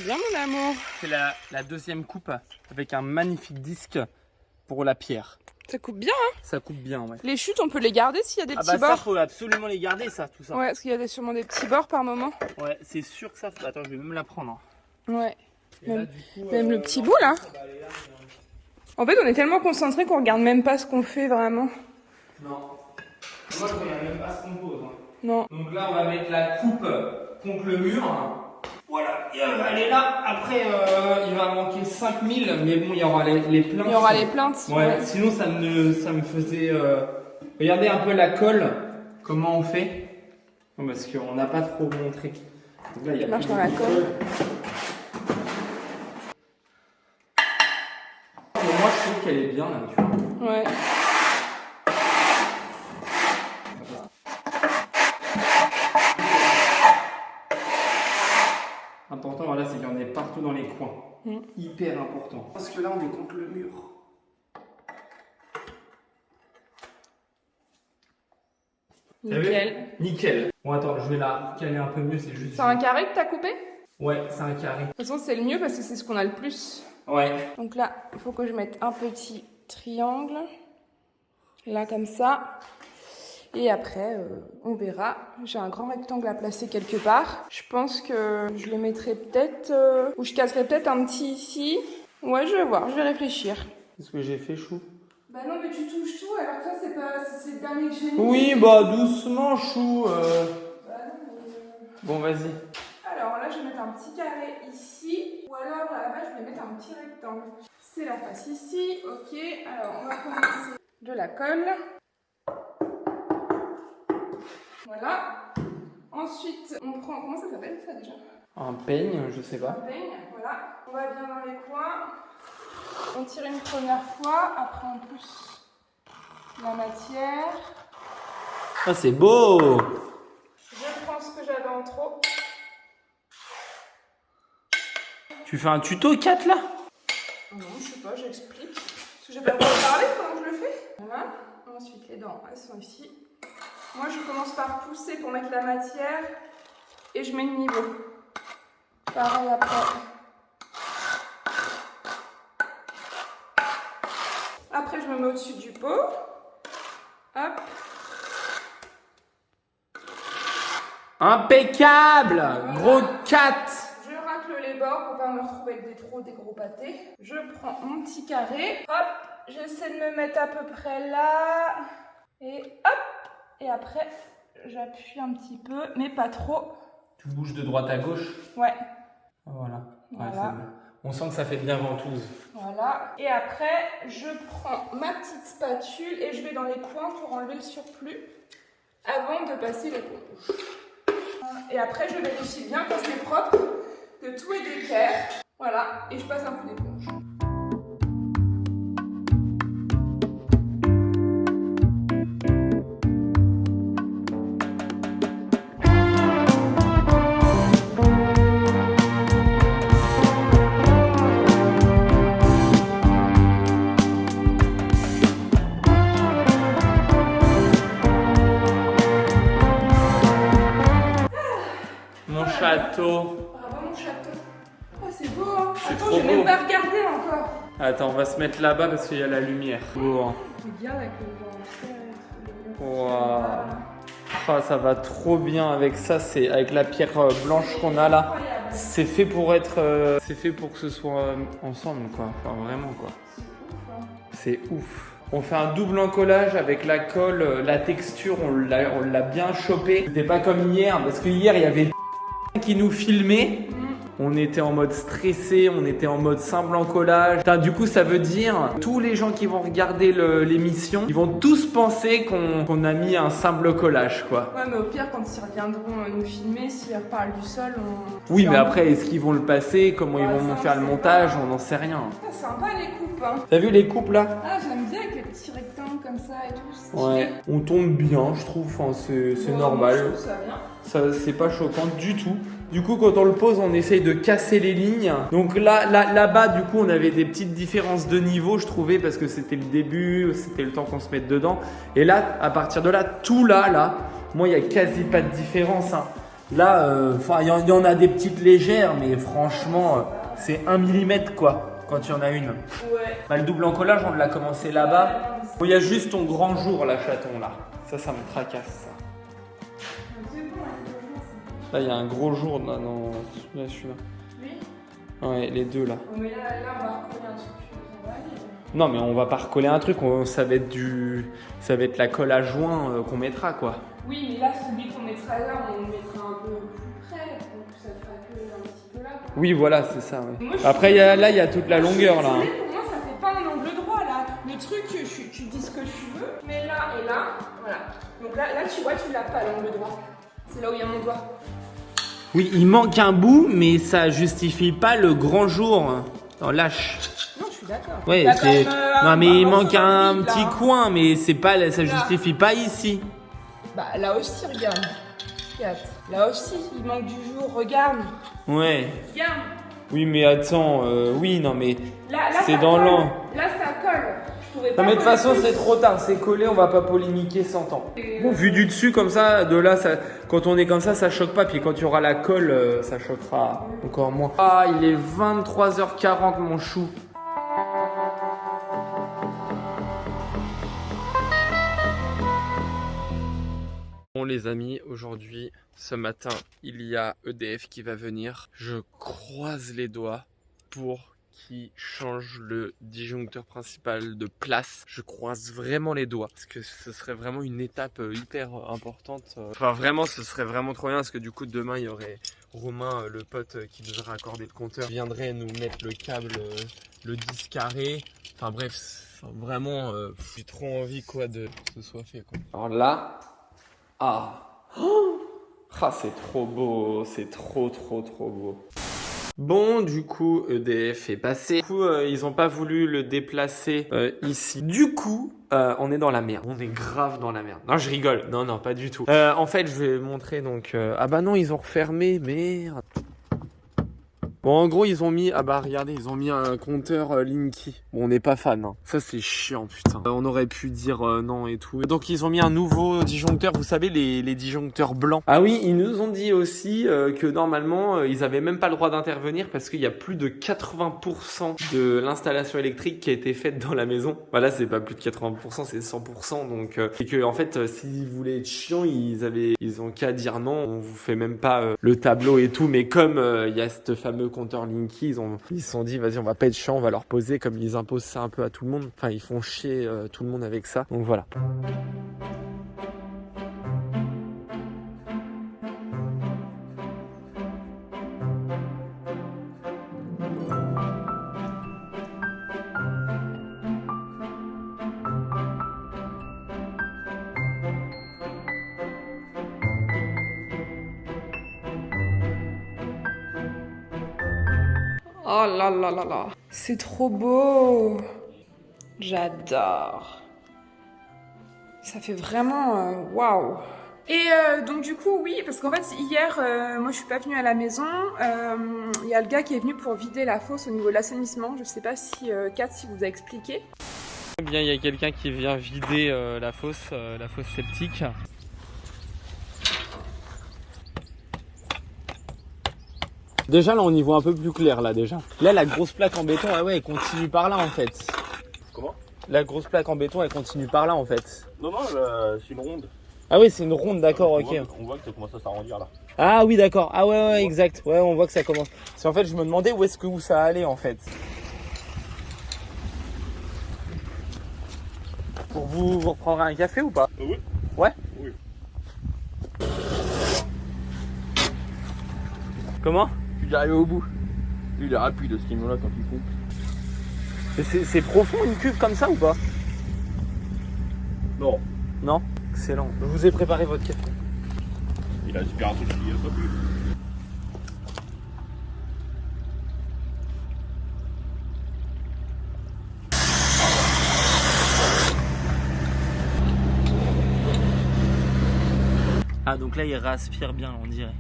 Bien mon amour. C'est la deuxième coupe avec un magnifique disque pour la pierre. Ça coupe bien, hein. Ça coupe bien, ouais. Les chutes, on peut les garder s'il y a des petits ça, bords. faut absolument les garder, ça, tout ça. Ouais, parce qu'il y a sûrement des petits bords par moment. Ouais, c'est sûr que ça. Attends, je vais même la prendre. Ouais. Et là, du coup, Même le petit bout là. En fait, on est tellement concentré qu'on regarde même pas ce qu'on fait vraiment. Non. Moi, je regarde même pas ce qu'on pose. Hein. Non. Donc là, on va mettre la coupe contre le mur. Voilà, et elle est là. Après, il va manquer 5000, mais bon, il y aura les plaintes. Il y aura les plaintes. Ouais, sinon ça me faisait... Regardez un peu la colle, comment on fait. Non, parce qu'on n'a pas trop montré. Donc là, il y a marche plus dans la de colle. Mais moi, je trouve qu'elle est bien, là, tu vois. Ouais. Important, voilà, c'est qu'il y en ait partout dans les coins. Hyper important. Parce que là, on est contre le mur. Nickel. Nickel. Bon, attends, je vais la caler un peu mieux, c'est juste... C'est un carré que t'as coupé? Ouais, c'est un carré. De toute façon, c'est le mieux parce que c'est ce qu'on a le plus. Ouais. Donc là, il faut que je mette un petit triangle. Là, comme ça. Et après, on verra. J'ai un grand rectangle à placer quelque part. Je pense que je le mettrai peut-être... ou je casserai peut-être un petit ici. Ouais, je vais voir, je vais réfléchir. Qu'est-ce que j'ai fait, Chou? Bah non, mais tu touches tout, alors que ça, c'est le dernier que j'ai mis. Oui, bah doucement, Chou. Bah non, mais... Bon, vas-y. Alors là, je vais mettre un petit carré ici. Ou alors, là-bas, je vais mettre un petit rectangle. C'est la face ici. Ok, alors on va commencer de la colle. Voilà. Ensuite, on prend... Comment ça s'appelle ça déjà? Un peigne, je sais pas. Un peigne, voilà. On va bien dans les coins. On tire une première fois. Après, on pousse la matière. Ah, c'est beau! Je prends ce que j'avais en trop. Tu fais un tuto 4 là? Non, je sais pas, j'explique. Parce que j'ai pas le droit de parler pendant que je le fais. Voilà. Ensuite, les dents, elles sont ici. Moi, je commence par pousser pour mettre la matière. Et je mets le niveau. Pareil après. Après, je me mets au-dessus du pot. Hop. Impeccable! Voilà. Gros 4! Je racle les bords pour pas me retrouver avec des gros pâtés. Je prends mon petit carré. Hop. J'essaie de me mettre à peu près là. Et hop. Et après, j'appuie un petit peu, mais pas trop. Tu bouges de droite à gauche? Ouais. Voilà. Voilà. Ouais, On sent que ça fait bien ventouse. Voilà. Et après, je prends ma petite spatule et je vais dans les coins pour enlever le surplus avant de passer l'éponge. Et après, je vérifie bien quand c'est propre, que tout est d'équerre. Voilà. Et je passe un coup d'éponge. Château. Bravo mon château. Oh, c'est beau, hein. C'est Attends, trop j'ai même beau. pas regardé encore. Attends, on va se mettre là-bas parce qu'il y a la lumière. Beau, hein. Regarde avec le vent. Waouh. Ah, ça va trop bien avec ça. C'est avec la pierre blanche qu'on a là. C'est fait pour être. C'est fait pour que ce soit ensemble, quoi. Enfin, vraiment, quoi. C'est ouf. On fait un double encollage avec la colle, la texture, on l'a bien chopé. C'était pas comme hier, parce que hier il y avait qui nous filmait. On était en mode stressé, on était en mode simple encollage. Putain, du coup, ça veut dire tous les gens qui vont regarder l'émission, ils vont tous penser qu'on a mis un simple collage, quoi. Ouais, mais au pire, quand ils reviendront nous filmer, s'ils reparlent du sol, on... Oui, mais après, est-ce qu'ils vont le passer? Comment ils Ouais, vont ça, faire on le sait montage? pas. On n'en sait rien. Ah, sympa les coupes, hein. T'as vu les coupes là? Ah, j'aime bien avec les petits rectangles comme ça et tout. Stylé. Ouais, on tombe bien, je trouve. Enfin, c'est Bon, normal. je trouve ça bien. Ça, c'est pas choquant du tout. Du coup, quand on le pose, on essaye de casser les lignes. Donc là-bas, du coup, on avait des petites différences de niveau, je trouvais, parce que c'était le début, c'était le temps qu'on se mette dedans. Et là, à partir de là, tout là, moi, il n'y a quasi pas de différence, hein. Là, il y en a des petites légères, mais franchement, c'est 1 mm, quoi, quand il y en a une. Ouais. Bah, le double encollage, on l'a commencé là-bas. Bon, il y a juste ton grand jour, là, chaton, là. Ça me tracasse, ça. Là, il y a un gros jour là, dans celui-là. Oui. Ouais, les deux là. Mais là, on va recoller un truc. Ça va aller. Non, mais on va pas recoller un truc. Ça va être la colle à joint qu'on mettra, quoi. Oui, mais là, celui qu'on mettra là, on le mettra un peu plus près. Donc ça fera que un petit peu là. Oui, voilà, c'est ça. Ouais. Moi, Après, il y a toute la longueur là. Pour moi, ça fait pas un angle droit là. Le truc, tu dis ce que tu veux. Mais là et là, voilà. Donc là, tu vois, tu l'as pas l'angle droit. C'est là où il y a mon doigt. Oui, il manque un bout, mais ça justifie pas le grand jour. Non, lâche. Non, je suis d'accord. Ouais, T'as c'est. quand même, Non, mais il un manque un vide, petit là. coin, mais c'est pas, ça justifie pas ici. Bah là aussi, regarde. Regarde. Là aussi, il manque du jour. Regarde. Ouais. Regarde. Oui, mais attends. Oui, non, mais Là, c'est ça dans colle. l'an. Là, ça colle. Je pourrais pas Non mais de toute coller façon plus. c'est trop tard, c'est collé, on va pas polémiquer 100 ans. Bon, vu du dessus comme ça, de là, quand on est comme ça choque pas, puis quand il y aura la colle, ça choquera encore moins. Ah, il est 23h40 mon chou. Bon les amis, aujourd'hui, ce matin, il y a EDF qui va venir. Je croise les doigts pour qui change le disjoncteur principal de place. Je croise vraiment les doigts parce que ce serait vraiment une étape hyper importante. Enfin vraiment ce serait vraiment trop bien parce que du coup demain il y aurait Romain, le pote qui devrait accorder le compteur, viendrait nous mettre le câble, le 10 carré. Enfin bref, vraiment j'ai trop envie quoi de que ce soit fait quoi. Alors là, c'est trop beau, c'est trop beau. Bon, du coup, EDF est passé. Du coup, ils ont pas voulu le déplacer ici. Du coup, on est dans la merde. On est grave dans la merde. Non, je rigole. Non, pas du tout. En fait, je vais montrer donc... Ah bah non, ils ont refermé. Merde. Bon, en gros, ils ont mis... Ah bah regardez, ils ont mis un compteur Linky. Bon, on n'est pas fan. Hein. Ça, c'est chiant, putain. On aurait pu dire non et tout. Donc, ils ont mis un nouveau disjoncteur. Vous savez, les disjoncteurs blancs. Ah oui, ils nous ont dit aussi que normalement, ils avaient même pas le droit d'intervenir parce qu'il y a plus de 80% de l'installation électrique qui a été faite dans la maison. Voilà, c'est pas plus de 80%, c'est 100%. Donc, et que en fait, s'ils voulaient être chiants, ils ont qu'à dire non. On vous fait même pas le tableau et tout. Mais comme il y a ce fameux compteur Linky, ils se sont dit vas-y, on va pas être chiant, on va leur poser, comme ils imposent ça un peu à tout le monde. Enfin, ils font chier tout le monde avec ça. Donc voilà. Oh là là là là. C'est trop beau. J'adore. Ça fait vraiment waouh. Et donc du coup oui, parce qu'en fait hier, moi je suis pas venue à la maison, il y a le gars qui est venu pour vider la fosse au niveau de l'assainissement, je sais pas si Kat si vous a expliqué. Eh bien, il y a quelqu'un qui vient vider la fosse septique. Déjà là on y voit un peu plus clair là déjà. Là la grosse plaque en béton, ah ouais, elle continue par là en fait. Comment? La grosse plaque en béton elle continue par là en fait. Non, c'est une ronde. Ah oui c'est une ronde, d'accord, ok. On voit que ça commence à s'arrondir là. Ah oui d'accord, ah ouais exact, ouais on voit que ça commence. C'est en fait je me demandais où ça allait en fait. Pour vous reprendre un café ou pas? Oui. Ouais. Oui. Comment? Tu arrivé au bout. Il est rapide ce camion là quand il coupe. C'est profond une cuve comme ça ou pas? Non. Non? Excellent. Je vous ai préparé votre café. Il a super un truc, il a pas plus. Ah donc là il respire bien on dirait.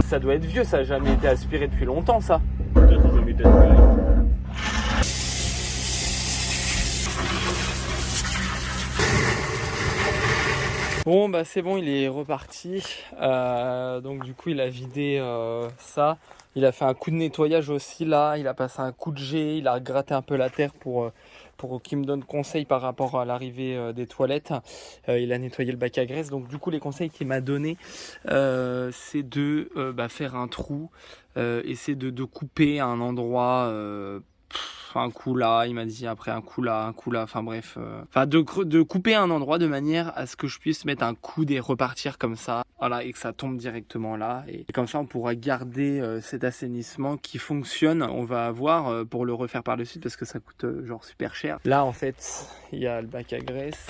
Ça doit être vieux, ça a jamais été aspiré depuis longtemps ça. Peut-être ça peut m'aider à aspirer. Bon bah c'est bon, il est reparti. Donc du coup il a vidé ça. Il a fait un coup de nettoyage aussi là. Il a passé un coup de jet. Il a gratté un peu la terre pour qu'il me donne conseil par rapport à l'arrivée des toilettes. Il a nettoyé le bac à graisse. Donc du coup les conseils qu'il m'a donné c'est de faire un trou. Et c'est de couper un endroit... un coup là, il m'a dit après un coup là, enfin bref. De couper un endroit de manière à ce que je puisse mettre un coude et repartir comme ça. Voilà, et que ça tombe directement là. Et comme ça, on pourra garder cet assainissement qui fonctionne. On va avoir pour le refaire par le suite parce que ça coûte genre super cher. Là, en fait, il y a le bac à graisse.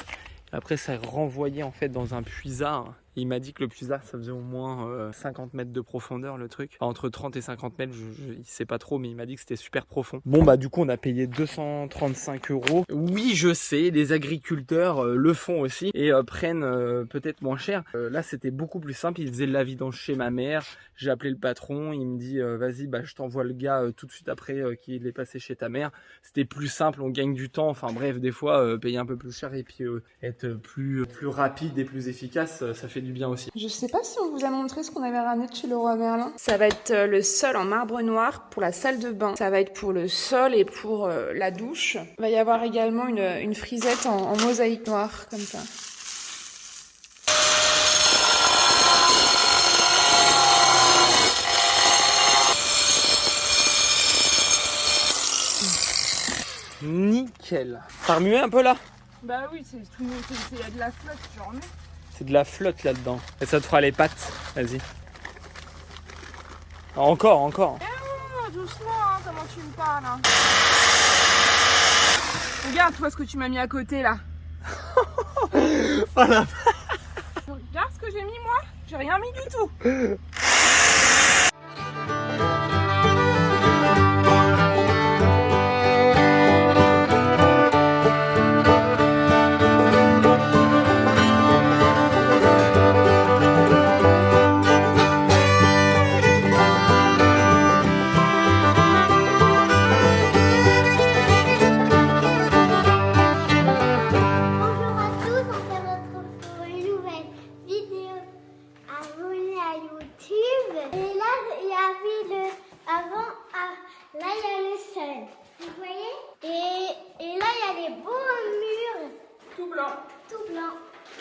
Après, ça est renvoyé en fait dans un puisard. Il m'a dit que le puisard, ça faisait au moins 50 mètres de profondeur le truc. Enfin, entre 30 et 50 mètres, il sait pas trop, mais il m'a dit que c'était super profond. Bon, bah du coup, on a payé 235 €. Oui, je sais, les agriculteurs le font aussi et prennent peut-être moins cher. Là, c'était beaucoup plus simple. Ils faisaient de la vidange chez ma mère. J'ai appelé le patron. Il me dit, vas-y, bah, je t'envoie le gars tout de suite après qu'il est passé chez ta mère. C'était plus simple, on gagne du temps. Enfin bref, des fois, payer un peu plus cher et puis être plus rapide et plus efficace, ça fait du bien aussi. Je sais pas si on vous a montré ce qu'on avait ramené de chez Leroy Merlin. Ça va être le sol en marbre noir pour la salle de bain. Ça va être pour le sol et pour la douche. Il va y avoir également une frisette en mosaïque noire comme ça. Nickel. T'as remué un peu là? Bah oui, c'est y a de la flotte, je remets. C'est de la flotte là-dedans. Et ça te fera les pattes. Vas-y. Encore. Doucement, hein, comment tu me parles. Hein. Regarde-toi ce que tu m'as mis à côté là. Voilà. Regarde ce que j'ai mis moi. J'ai rien mis du tout.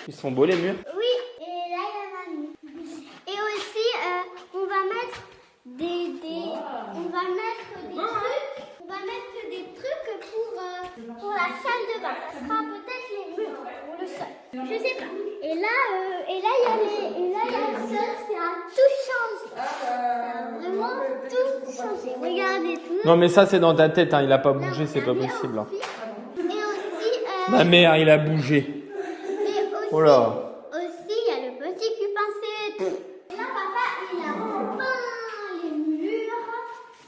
Ils sont beaux les murs? Oui, et là il y en a mis. Et aussi, on va mettre des trucs pour la salle de bain. Ça sera peut-être les murs pour le sol. Je sais pas. Et là il y a le sol, ça a tout changé. Ça a vraiment tout changé. Regardez tout. Non mais ça c'est dans ta tête, hein. Il a pas bougé, c'est pas possible. Hein. Et aussi, Ma mère, il a bougé. et aussi, Oh là. aussi, il y a le petit Et là, papa, il a repeint les murs.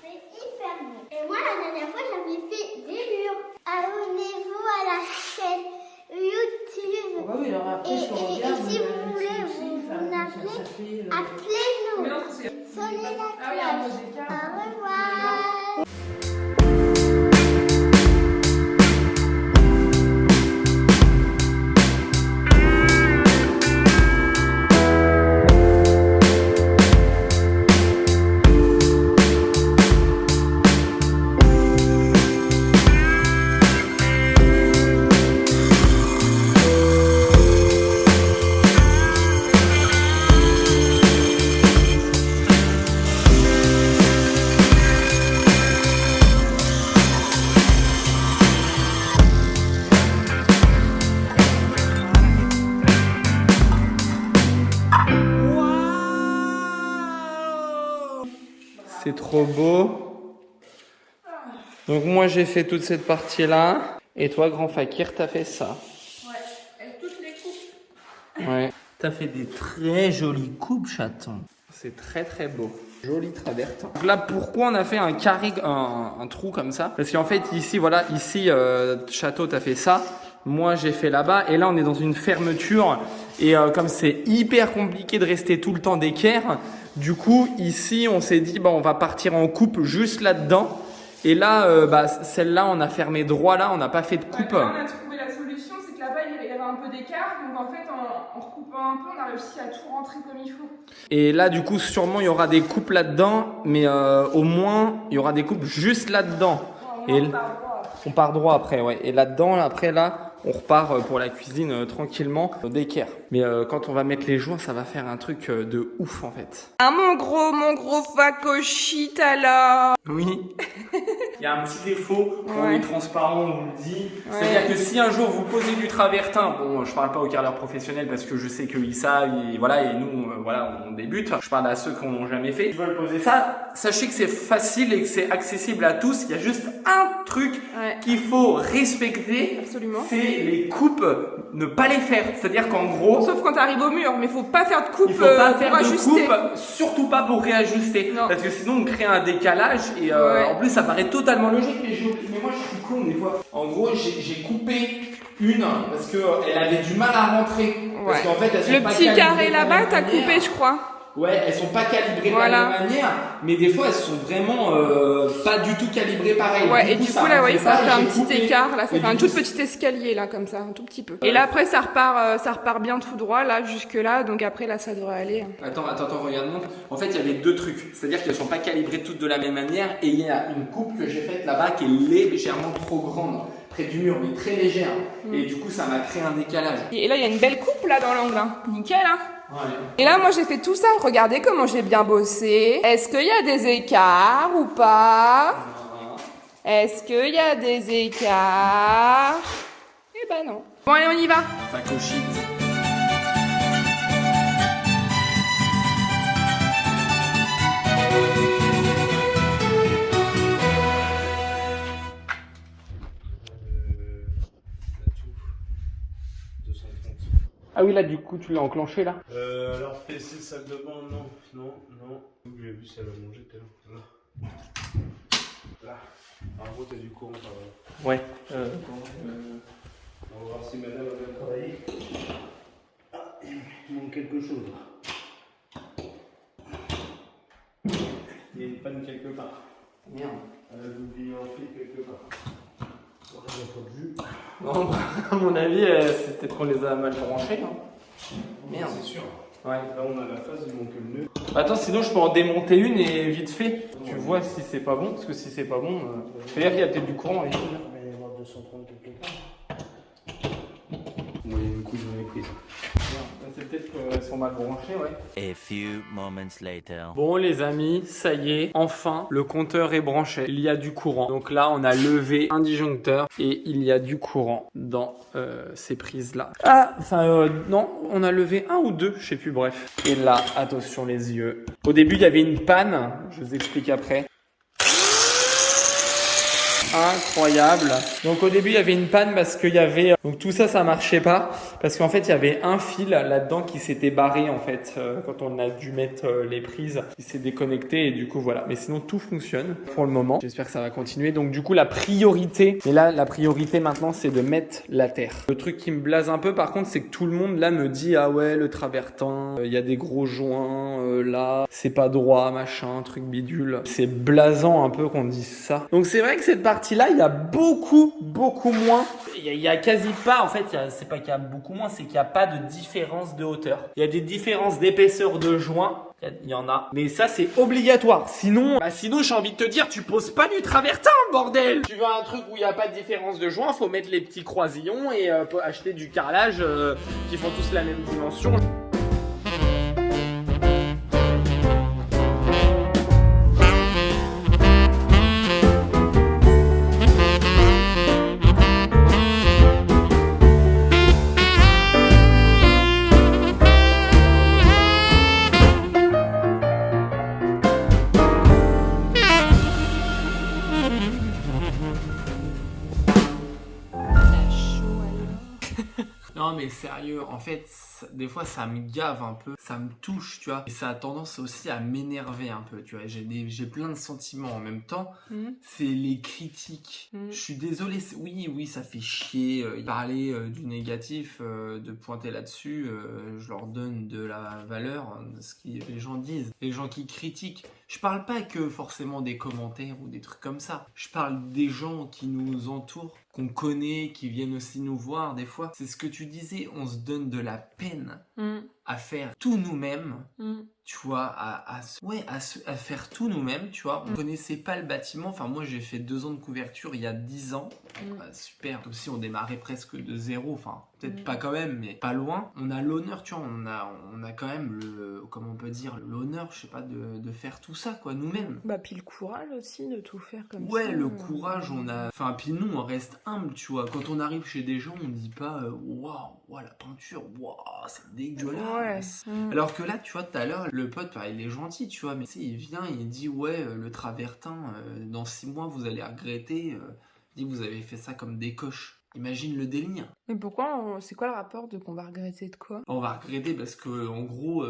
C'est hyper beau. Et moi, la dernière fois, j'avais fait des murs. Abonnez-vous à la chaîne YouTube. Oh bah oui, alors après, Et je regarde. si vous voulez vous appeler, appelez-nous. Sonnez la cloche. Au revoir. C'est trop beau. Donc moi j'ai fait toute cette partie là. Et toi grand Fakir t'as fait ça. Ouais, avec toutes les coupes. Ouais. T'as fait des très jolies coupes, chaton. C'est très très beau. Joli travertin. Donc là pourquoi on a fait un carré, un trou comme ça? Parce qu'en fait ici voilà, ici Château t'as fait ça. Moi j'ai fait là-bas et là on est dans une fermeture et comme c'est hyper compliqué de rester tout le temps d'équerre, du coup ici on s'est dit on va partir en coupe juste là-dedans et là celle-là on a fermé droit là, on n'a pas fait de coupe. Ouais, là, on a trouvé la solution, c'est que là-bas il y avait un peu d'écart, donc en fait en recoupant un peu on a réussi à tout rentrer comme il faut. Et là du coup sûrement il y aura des coupes là-dedans, mais au moins il y aura des coupes juste là-dedans. Et on part droit après, ouais. Et là-dedans, après là, on repart pour la cuisine tranquillement d'équerre. Mais quand on va mettre les joints, ça va faire un truc de ouf en fait. Ah mon gros facochita là. Oui. Il y a un petit défaut quand on Ouais. est transparent, on vous le dit. C'est-à-dire que si un jour vous posez du travertin, bon, je parle pas aux carreleurs professionnels parce que je sais qu'ils savent, et voilà, et nous, voilà, on débute. Je parle à ceux qui n'ont jamais fait. Ils veulent poser ça. Sachez que c'est facile et que c'est accessible à tous. Il y a juste un truc qu'il faut respecter. Absolument. C'est les coupes, ne pas les faire. C'est-à-dire qu'en gros, Sauf quand t'arrives au mur, mais faut pas faire de coupe il faut pas pour faire de ajuster. coupe, surtout pas pour réajuster. Non. Parce que sinon on crée un décalage et en plus ça paraît totalement logique. Mais moi je suis con des fois. En gros j'ai coupé une parce qu'elle avait du mal à rentrer. Parce qu'en fait elles sont Le pas petit calibrées carré de la là-bas, même t'as manière. coupé, je crois. Ouais, elles sont pas calibrées Voilà. de la même manière, mais des fois elles sont vraiment pas du tout calibrées pareil. Ouais, et du coup là, rentrait ça pas, fait un j'ai petit coupé. écart, là, ça Et fait du un coup, tout petit escalier là, comme ça, un tout petit peu. Et là après ça repart bien tout droit là, jusque là, donc après là ça devrait aller. Attends, regarde-moi. En fait, il y avait deux trucs. C'est-à-dire qu'elles sont pas calibrées toutes de la même manière. Et il y a une coupe que j'ai faite là-bas qui est légèrement trop grande, près du mur, mais très légère. Et du coup, ça m'a créé un décalage. Et là il y a une belle coupe là dans l'angle, hein. Nickel hein. Ouais. Et là moi j'ai fait tout ça, regardez comment j'ai bien bossé. Est-ce qu'il y a des écarts ou pas? Est-ce qu'il y a des écarts? Eh ben non. Bon allez on y va. Facochite. Ah oui, là, du coup, tu l'as enclenché, là? Alors, PC, salle de bain, non. J'ai vu salle à manger tout à l'heure. Là. En gros, t'as du courant par là. Ouais. On va voir si madame a bien travaillé. Ah, il manque quelque chose là. Il y a une panne quelque part. Merde. Elle a oublié un fil quelque part. On a pas de vue. Non, à mon avis, c'est peut-être qu'on les a mal branchés. Hein. Merde. C'est sûr. Ouais. Là, on a la phase, il manque le nœud. Attends, sinon, je peux en démonter une et vite fait. Tu vois si c'est pas bon, parce que si c'est pas bon, c'est-à-dire qu'il y a peut-être du courant ici. Là. Il va y avoir 230 quelque part. Bon, il y a une couche dans les prises. C'est peut-être qu'elles sont mal branchées, ouais. A few moments later. Bon les amis, ça y est, enfin le compteur est branché, il y a du courant. Donc là on a levé un disjoncteur et il y a du courant dans ces prises là. Ah, enfin non, on a levé un ou deux, je sais plus, bref. Et là, attention les yeux. Au début il y avait une panne, je vous explique après. incroyable. Donc au début il y avait une panne parce qu'il y avait donc tout ça marchait pas parce qu'en fait il y avait un fil là-dedans qui s'était barré en fait quand on a dû mettre les prises, il s'est déconnecté et du coup voilà. Mais sinon tout fonctionne pour le moment. J'espère que ça va continuer. Donc du coup la priorité, et là la priorité maintenant c'est de mettre la terre. Le truc qui me blase un peu par contre c'est que tout le monde là me dit ah ouais le travertin, il y a des gros joints là, c'est pas droit machin, truc bidule. C'est blasant un peu qu'on dise ça. Donc c'est vrai que cette partie là il y a beaucoup moins. Il y a quasi pas en fait, c'est pas qu'il y a beaucoup moins, c'est qu'il n'y a pas de différence de hauteur. Il y a des différences d'épaisseur de joints. Il y en a. Mais ça, c'est obligatoire. Sinon, j'ai envie de te dire, tu poses pas du travertin, bordel. Tu veux un truc où il n'y a pas de différence de joint, faut mettre les petits croisillons et acheter du carrelage qui font tous la même dimension. Non mais sérieux, en fait, des fois ça me gave un peu, ça me touche, tu vois. Et ça a tendance aussi à m'énerver un peu, tu vois. J'ai plein de sentiments en même temps. C'est les critiques. Je suis désolé, oui, ça fait chier. Parler du négatif, de pointer là-dessus, je leur donne de la valeur, ce que les gens disent. Les gens qui critiquent, je parle pas que forcément des commentaires ou des trucs comme ça. Je parle des gens qui nous entourent, qu'on connaît, qui viennent aussi nous voir des fois. C'est ce que tu disais, on se donne de la peine à faire tout nous-mêmes, tu vois, à faire tout nous-mêmes, tu vois. On connaissait pas le bâtiment, enfin moi j'ai fait 2 ans de couverture il y a 10 ans, super, comme si on démarrait presque de zéro, enfin peut-être pas quand même, mais pas loin. On a l'honneur, tu vois, on a quand même comment on peut dire, l'honneur, je sais pas, de faire tout ça, quoi, nous-mêmes. Bah puis le courage aussi de tout faire comme ça. Ouais, le courage, enfin puis nous on reste humble, tu vois. Quand on arrive chez des gens, on dit pas waouh, la peinture, waouh, c'est dégueulasse. Ouais. Alors que là, tu vois, tout à l'heure, le pote, il est gentil, tu vois, mais tu sais, il vient, il dit ouais, le travertin, dans 6 mois, vous allez regretter. Il dit vous avez fait ça comme des coches. Imagine le délire. Mais pourquoi c'est quoi le rapport de qu'on va regretter de quoi? On va regretter parce que en gros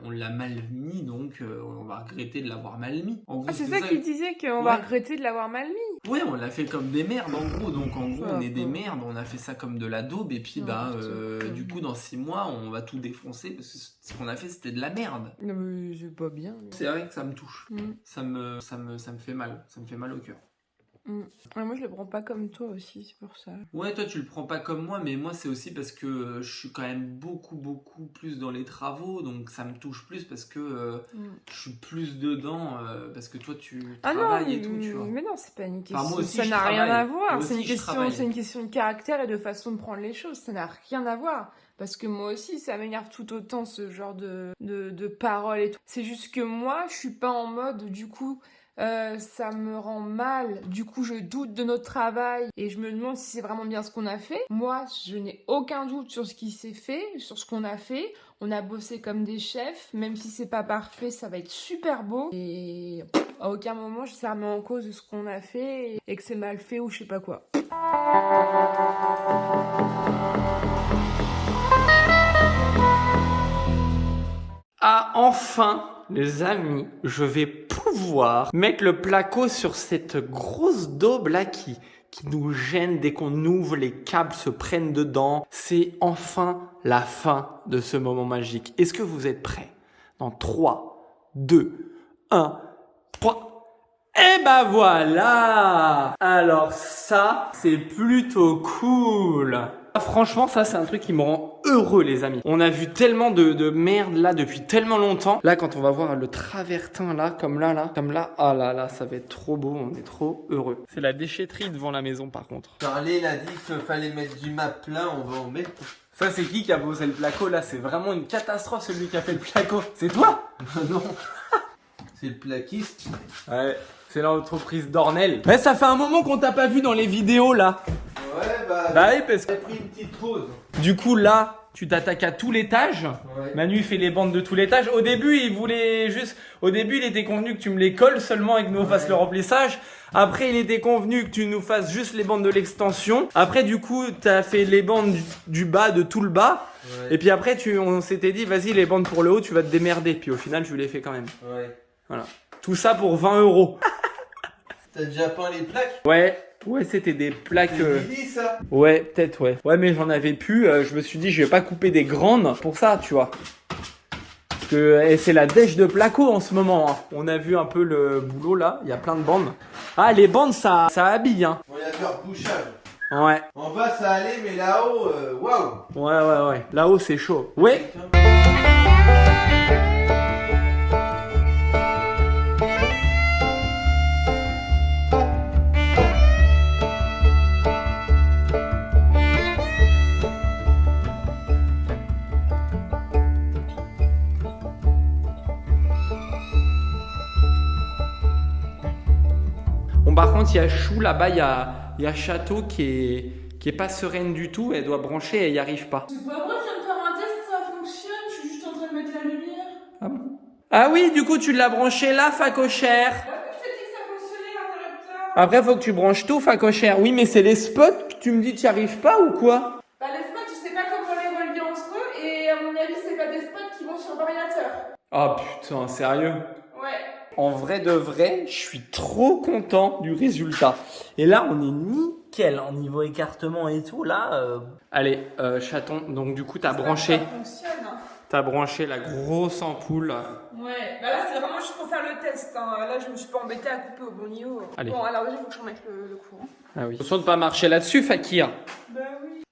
on l'a mal mis, donc on va regretter de l'avoir mal mis. En gros, c'est ça qu'il disait, qu'on va regretter de l'avoir mal mis. Ouais, on l'a fait comme des merdes en gros, donc en gros on est des merdes, on a fait ça comme de la daube et puis du coup dans 6 mois on va tout défoncer parce que ce qu'on a fait c'était de la merde. Non mais c'est pas bien. C'est vrai que ça me touche, ça me fait mal, ça me fait mal au cœur. Ouais, moi je le prends pas comme toi aussi, c'est pour ça. Ouais, toi tu le prends pas comme moi, mais moi c'est aussi parce que je suis quand même beaucoup plus dans les travaux, donc ça me touche plus parce que je suis plus dedans, parce que toi tu travailles et tout, tu vois. Mais non, c'est pas une question, enfin, moi aussi, ça n'a rien à voir, c'est une question de caractère et de façon de prendre les choses, ça n'a rien à voir. Parce que moi aussi, ça m'énerve tout autant ce genre de paroles et tout. C'est juste que moi, je suis pas en mode, du coup... ça me rend mal, du coup je doute de notre travail et je me demande si c'est vraiment bien ce qu'on a fait. Moi je n'ai aucun doute sur ce qui s'est fait, sur ce qu'on a fait. On a bossé comme des chefs, même si c'est pas parfait, ça va être super beau. Et à aucun moment ça remet en cause ce qu'on a fait et que c'est mal fait ou je sais pas quoi. Ah, enfin, les amis, je vais pouvoir mettre le placo sur cette grosse daube là qui nous gêne dès qu'on ouvre, les câbles se prennent dedans. C'est enfin la fin de ce moment magique. Est-ce que vous êtes prêts? Dans 3, 2, 1, 3. Et ben voilà! Alors ça, c'est plutôt cool. Franchement, ça c'est un truc qui me rend heureux, les amis. On a vu tellement de merde là depuis tellement longtemps. Là, quand on va voir le travertin là, comme là, ah là, ça va être trop beau, on est trop heureux. C'est la déchetterie devant la maison par contre. Charlie, il a dit qu'il fallait mettre du mat plein, on va en mettre. Ça c'est qui a posé le placo là? C'est vraiment une catastrophe celui qui a fait le placo. C'est toi? Non. C'est le plaquiste. Ouais, c'est l'entreprise d'Ornel. Mais ça fait un moment qu'on t'a pas vu dans les vidéos là. Ouais, bah oui, parce que j'ai pris une petite pause. du coup là, tu t'attaques à tout l'étage. Ouais. Manu fait les bandes de tout l'étage. Au début, il était convenu que tu me les colles seulement et que nous fassions le remplissage. Après, il était convenu que tu nous fasses juste les bandes de l'extension. Après, du coup, t'as fait les bandes du bas, de tout le bas. Ouais. Et puis après, on s'était dit, vas-y, les bandes pour le haut, tu vas te démerder. Puis au final, tu les fais quand même. Ouais. Voilà. Tout ça pour 20 €. T'as déjà peint les plaques? Ouais, c'était des plaques. C'est Lily, ça? Ouais, peut-être, ouais. Ouais, mais j'en avais plus. Je me suis dit, je vais pas couper des grandes pour ça, tu vois. Parce que c'est la dèche de placo en ce moment. Hein. On a vu un peu le boulot là. Il y a plein de bandes. Ah, les bandes, ça habille. Hein. On va faire bouchage. Ouais. En bas, ça allait, mais là-haut, waouh! Ouais. Là-haut, c'est chaud. Ouais. Bon, par contre, il y a Chou là-bas, il y a Château qui est pas sereine du tout. Elle doit brancher et elle y arrive pas. C'est pas vrai, je viens de faire un test, ça fonctionne. Je suis juste en train de mettre la lumière. Ah bon? Ah oui, du coup, tu l'as branché là, facochère. Ah oui, je t'ai dit que ça fonctionnait l'interrupteur. Après, faut que tu branches tout, facochère. Oui, mais c'est les spots que tu me dis, tu y arrives pas ou quoi? Bah, les spots, je sais pas comment les relier entre eux. Et à mon avis, c'est pas des spots qui vont sur le variateur. Oh putain, sérieux? Ouais. En vrai de vrai, je suis trop content du résultat. Et là, on est nickel en niveau écartement et tout. Là, allez, chaton. Donc du coup, t'as branché la grosse ampoule. Ouais. Bah là, c'est vraiment juste pour faire le test. Hein. Là, je me suis pas embêtée à couper au bon niveau. Allez. Bon, alors il faut que je remette le courant. Ah oui. Attention de pas marcher là-dessus, Fakir. Bah oui.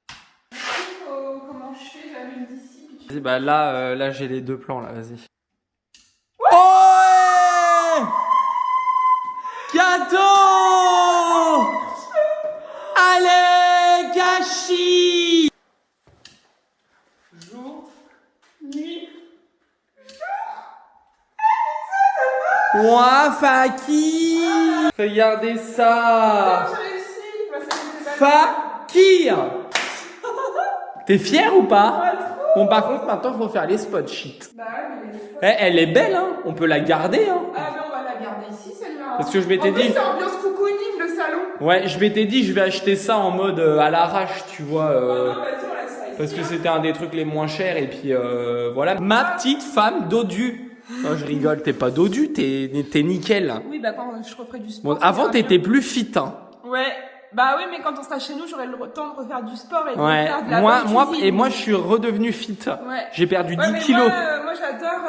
Comment je fais? J'allume d'ici. Puis tu... Vas-y, bah là, j'ai les deux plans là. Vas-y. Ouais. Gâteau. Allez, Gachi. Jour, nuit. Ouah, Fakir. Regardez ça. J'ai réussi. Bah, c'est pas Fakir. T'es fier ou pas? Bon, par contre, maintenant, faut faire les spots shit. Bah ouais, Eh, elle est belle, hein. On peut la garder, hein. Ah, mais on va la garder ici, celle-là. Parce que je m'étais En plus, dit. c'est ambiance cocooning, le salon. Ouais, je m'étais dit, je vais acheter ça en mode à l'arrache, tu vois. Non, vas-y, on laisse ça ici. Parce que hein. c'était un des trucs les moins chers. Et puis, voilà. Ma petite femme dodu. Non, je rigole, t'es pas dodu, t'es nickel. Oui, bah quand je referai du sport. Bon, avant, ça ira t'étais bien. plus fit, hein. Ouais. Bah oui, mais quand on sera chez nous, j'aurai le temps de refaire du sport et de Ouais. faire de la Moi, bonne moi, cuisine. et moi, je suis redevenu fit. Ouais. J'ai perdu Ouais, 10 mais kilos. Moi, j'adore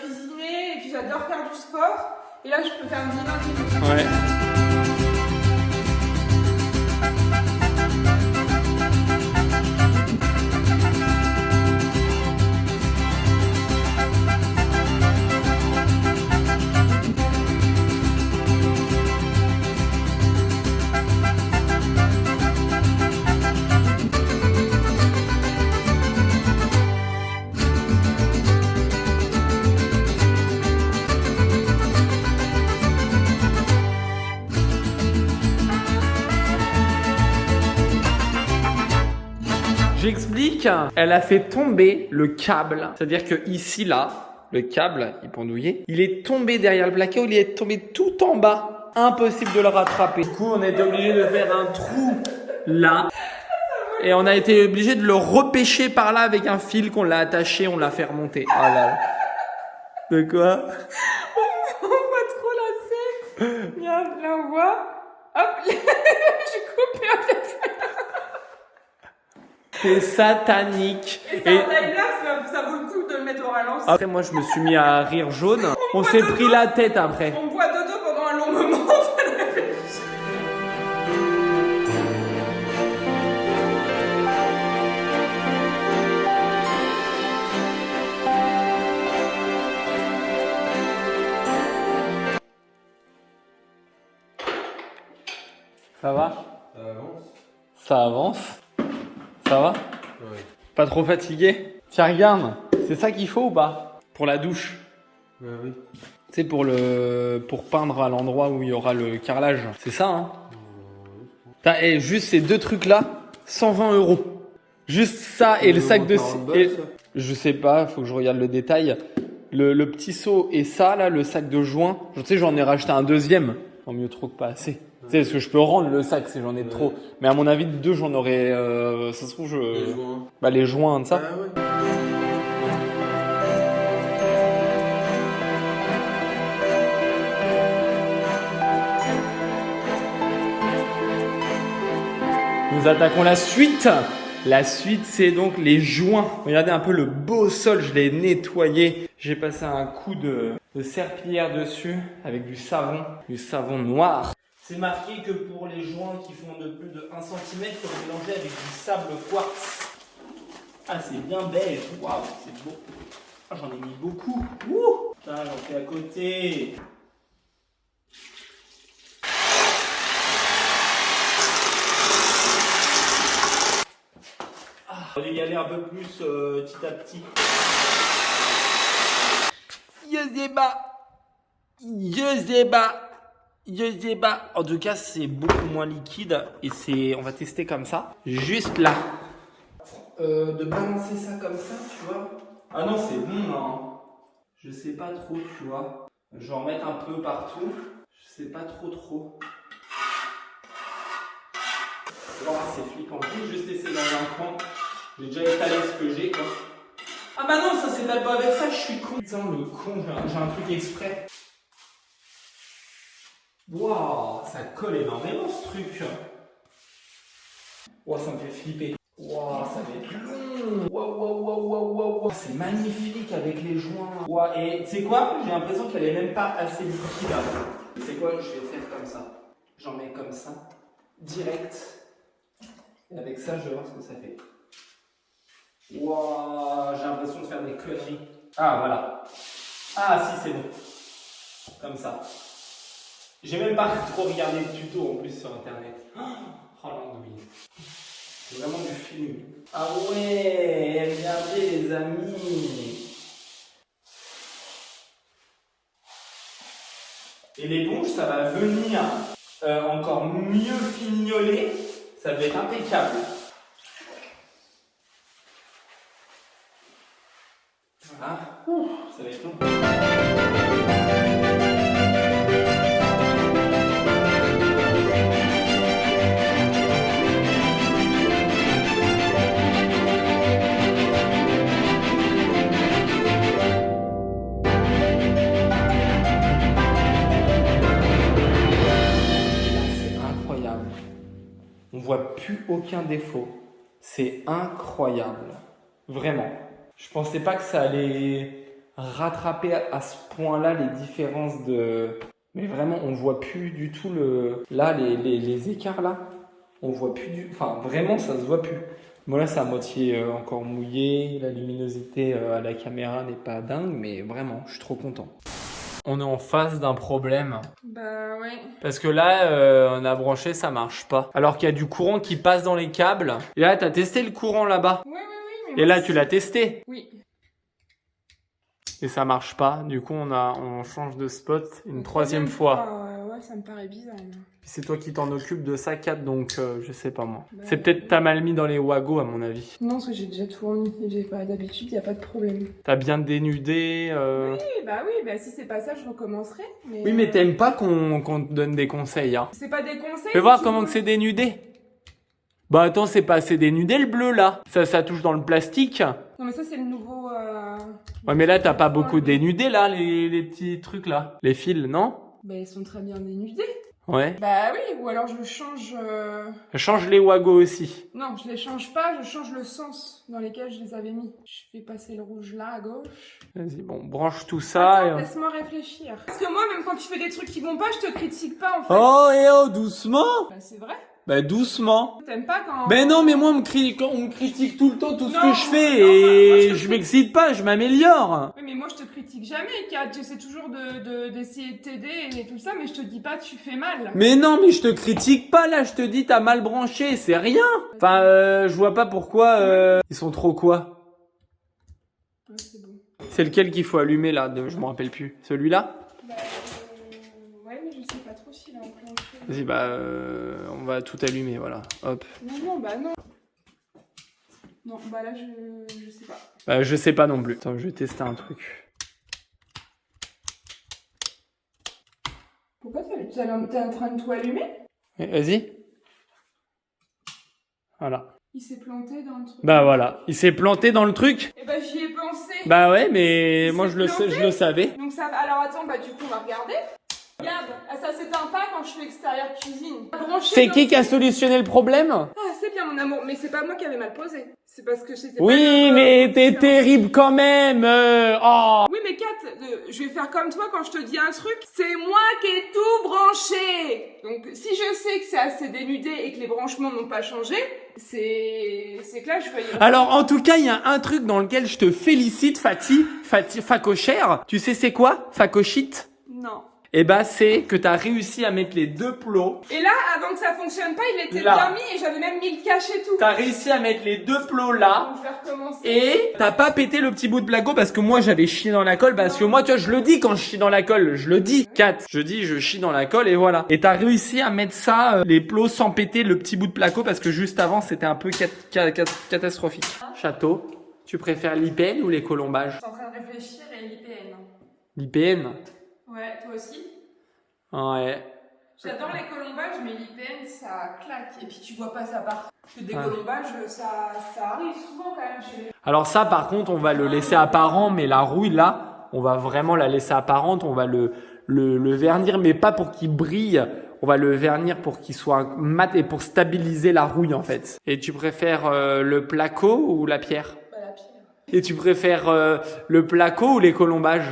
cuisiner et puis j'adore faire du sport. Et là, je peux faire une dynamique. Ouais. J'explique, elle a fait tomber le câble. C'est-à-dire que ici, là, le câble, il pendouillait, il est tombé derrière le plaquet, il est tombé tout en bas. Impossible de le rattraper. Du coup, on a été obligé de faire un trou là. Et on a été obligé de le repêcher par là avec un fil qu'on l'a attaché, on l'a fait remonter. Ah là là. De quoi? On voit trop la scène. Regarde, là, on voit. Hop, j'ai coupé un peu. C'est satanique. Et c'est un time-lapse, ça vaut le coup de le mettre au ralenti. Après, moi, je me suis mis à rire jaune. On s'est pris la tête après. On boit dodo pendant un long moment. Ça va? Ça avance? Ça avance? Ça va? Ouais. Pas trop fatigué? Tiens, regarde. C'est ça qu'il faut ou pas? Pour la douche. Ouais, oui. C'est pour peindre à l'endroit où il y aura le carrelage. C'est ça, hein? Juste ces deux trucs-là, 120 €. Juste ça et le sac de... Et... Je sais pas, faut que je regarde le détail. Le petit seau et ça, là, le sac de joint. Tu sais, j'en ai racheté un deuxième. En mieux trop que pas assez. Tu sais, parce que je peux rendre le sac si j'en ai trop. Mais à mon avis, 2, j'en aurais... ça se trouve, Les joints. Bah, les joints de ça. Ah ouais. Nous attaquons la suite. La suite, c'est donc les joints. Regardez un peu le beau sol, je l'ai nettoyé. J'ai passé un coup de serpillière dessus avec du savon noir. C'est marqué que pour les joints qui font de plus de 1 cm, il faut les mélanger avec du sable quartz. Ah, c'est bien beige. Waouh, c'est beau. Ah, j'en ai mis beaucoup. Ouh, putain, j'en fais à côté. On va y aller un peu plus petit à petit. Je sais pas. En tout cas, c'est beaucoup moins liquide et on va tester comme ça. Juste là. De balancer ça comme ça, tu vois. Ah non, c'est bon, hein. Je sais pas trop, tu vois. Je vais en mettre un peu partout. Je sais pas trop. Oh, c'est flippant. Je vais juste essayer dans un coin. J'ai déjà étalé ce que j'ai, quoi. Ah bah non, ça s'étale pas avec ça, je suis con. Putain, le con, j'ai un truc exprès. Waouh, ça colle énormément ce truc. Waouh, ça me fait flipper. Waouh, ça va être long. Waouh. C'est magnifique avec les joints. Waouh, et tu sais quoi? J'ai l'impression qu'elle est même pas assez liquide. C'est quoi? Je vais faire comme ça. J'en mets comme ça. Direct. Et avec ça, je vais voir ce que ça fait. Waouh, j'ai l'impression de faire des conneries. Ah, voilà. Ah, si, c'est bon. Comme ça. J'ai même pas trop regardé le tuto en plus sur internet. Oh l'andouille. C'est vraiment du film. Ah ouais, regardez les amis. Et l'éponge, ça va venir encore mieux fignoler. Ça va être impeccable. Voilà. Ça va être long. C'est incroyable. On voit plus aucun défaut. C'est incroyable. Vraiment. Je pensais pas que ça allait rattraper à ce point-là les différences de... Mais vraiment, on voit plus du tout les écarts là. On voit plus du... Enfin, vraiment, ça se voit plus. Bon là, c'est à moitié encore mouillé. La luminosité à la caméra n'est pas dingue, mais vraiment, je suis trop content. On est en face d'un problème. Bah ouais. Parce que là, on a branché, ça marche pas. Alors qu'il y a du courant qui passe dans les câbles. Et là, t'as testé le courant là-bas. Oui. Mais Et là, tu l'as testé. Oui. Et ça marche pas. Du coup, on change de spot une troisième fois. Ouais, ça me paraît bizarre. Là. Puis c'est toi qui t'en occupes de ça, Kat, donc je sais pas moi. Bah, C'est peut-être t'as mal mis dans les wagos, à mon avis. Non, parce que j'ai déjà tout remis. J'ai pas d'habitude, y a pas de problème. T'as bien dénudé. Oui, bah si c'est pas ça, je recommencerai. Oui, mais t'aimes pas qu'on te donne des conseils, hein. C'est pas des conseils. Fais voir si comment tu que veux. c'est dénudé. Bah attends, c'est pas assez dénudé le bleu là. Ça touche dans le plastique. Non, mais ça, c'est le nouveau. Ouais, mais là, t'as pas beaucoup dénudé là, les petits trucs là. Les fils, non? Bah, ils sont très bien dénudés. Ouais. Bah oui, ou alors je change. Change les wagos aussi. Non, je les change pas, je change le sens dans lequel je les avais mis. Je fais passer le rouge là à gauche. Vas-y, bon, branche tout ça. Attends, laisse-moi réfléchir. Parce que moi, même quand tu fais des trucs qui vont pas, je te critique pas en fait. Oh, doucement. Bah, c'est vrai. Bah doucement. T'aimes pas quand. Ben non, mais moi on me critique tout le temps tout ce Non, que je fais non, moi, et je te je m'excite pas, je m'améliore. Oui, mais moi je te critique jamais, Kat. J'essaie toujours d'essayer de t'aider et tout ça, mais je te dis pas tu fais mal. Mais non, mais je te critique pas là, je te dis t'as mal branché, c'est rien. Enfin, je vois pas pourquoi ils sont trop quoi. Ouais, c'est bon. C'est lequel qu'il faut allumer là, je me rappelle plus. Celui-là? Bah, ouais, mais je sais pas trop s'il est enclenché. Vas-y, bah on va tout allumer, voilà. Hop. Non, bah non. Non, bah là, je sais pas. Je sais pas non plus. Attends, je vais tester un truc. Pourquoi t'es en train de tout allumer? Vas-y. Voilà. Il s'est planté dans le truc. Bah voilà, il s'est planté dans le truc. Eh bah j'y ai pensé. Bah ouais, mais moi s'est planté. je le savais. Donc ça va. Alors attends, bah du coup on va regarder. Regarde, ça s'éteint pas quand je fais extérieur cuisine. C'est qui a solutionné le problème? Ah c'est bien mon amour, mais c'est pas moi qui avais mal posé. C'est parce que c'était Oui, mais t'es terrible quand même. Oh. Oui mais Kat, je vais faire comme toi quand je te dis un truc. C'est moi qui ai tout branché. Donc si je sais que c'est assez dénudé et que les branchements n'ont pas changé, c'est que là je vais... Alors en tout cas, il y a un truc dans lequel je te félicite, Facochère. Tu sais c'est quoi? Facochite? Non. Eh bah c'est que t'as réussi à mettre les deux plots. Et là, avant que ça fonctionne pas, il était Là. bien mis et j'avais même mis le cache et tout. T'as réussi à mettre les deux plots là. Donc je vais recommencer. Et t'as pas pété le petit bout de placo parce que moi j'avais chié dans la colle. Parce que moi tu vois je le dis quand je chie dans la colle. Je le dis. 4. Je dis je chie dans la colle et voilà. Et t'as réussi à mettre ça, les plots sans péter le petit bout de placo parce que juste avant c'était un peu catastrophique. Château. Tu préfères l'IPN ou les colombages? Je suis en train de réfléchir et l'IPN. L'IPN? Ouais, toi aussi? Ouais. J'adore les colombages, mais l'IPN ça claque. Et puis tu vois pas ça partout. Parce que des colombages, ça arrive souvent quand même chez les... Alors ça par contre on va le laisser apparent, mais la rouille là, on va vraiment la laisser apparente, on va le vernir, mais pas pour qu'il brille, on va le vernir pour qu'il soit mat et pour stabiliser la rouille en fait. Et tu préfères le placo ou la pierre? Bah la pierre. Et tu préfères le placo ou les colombages?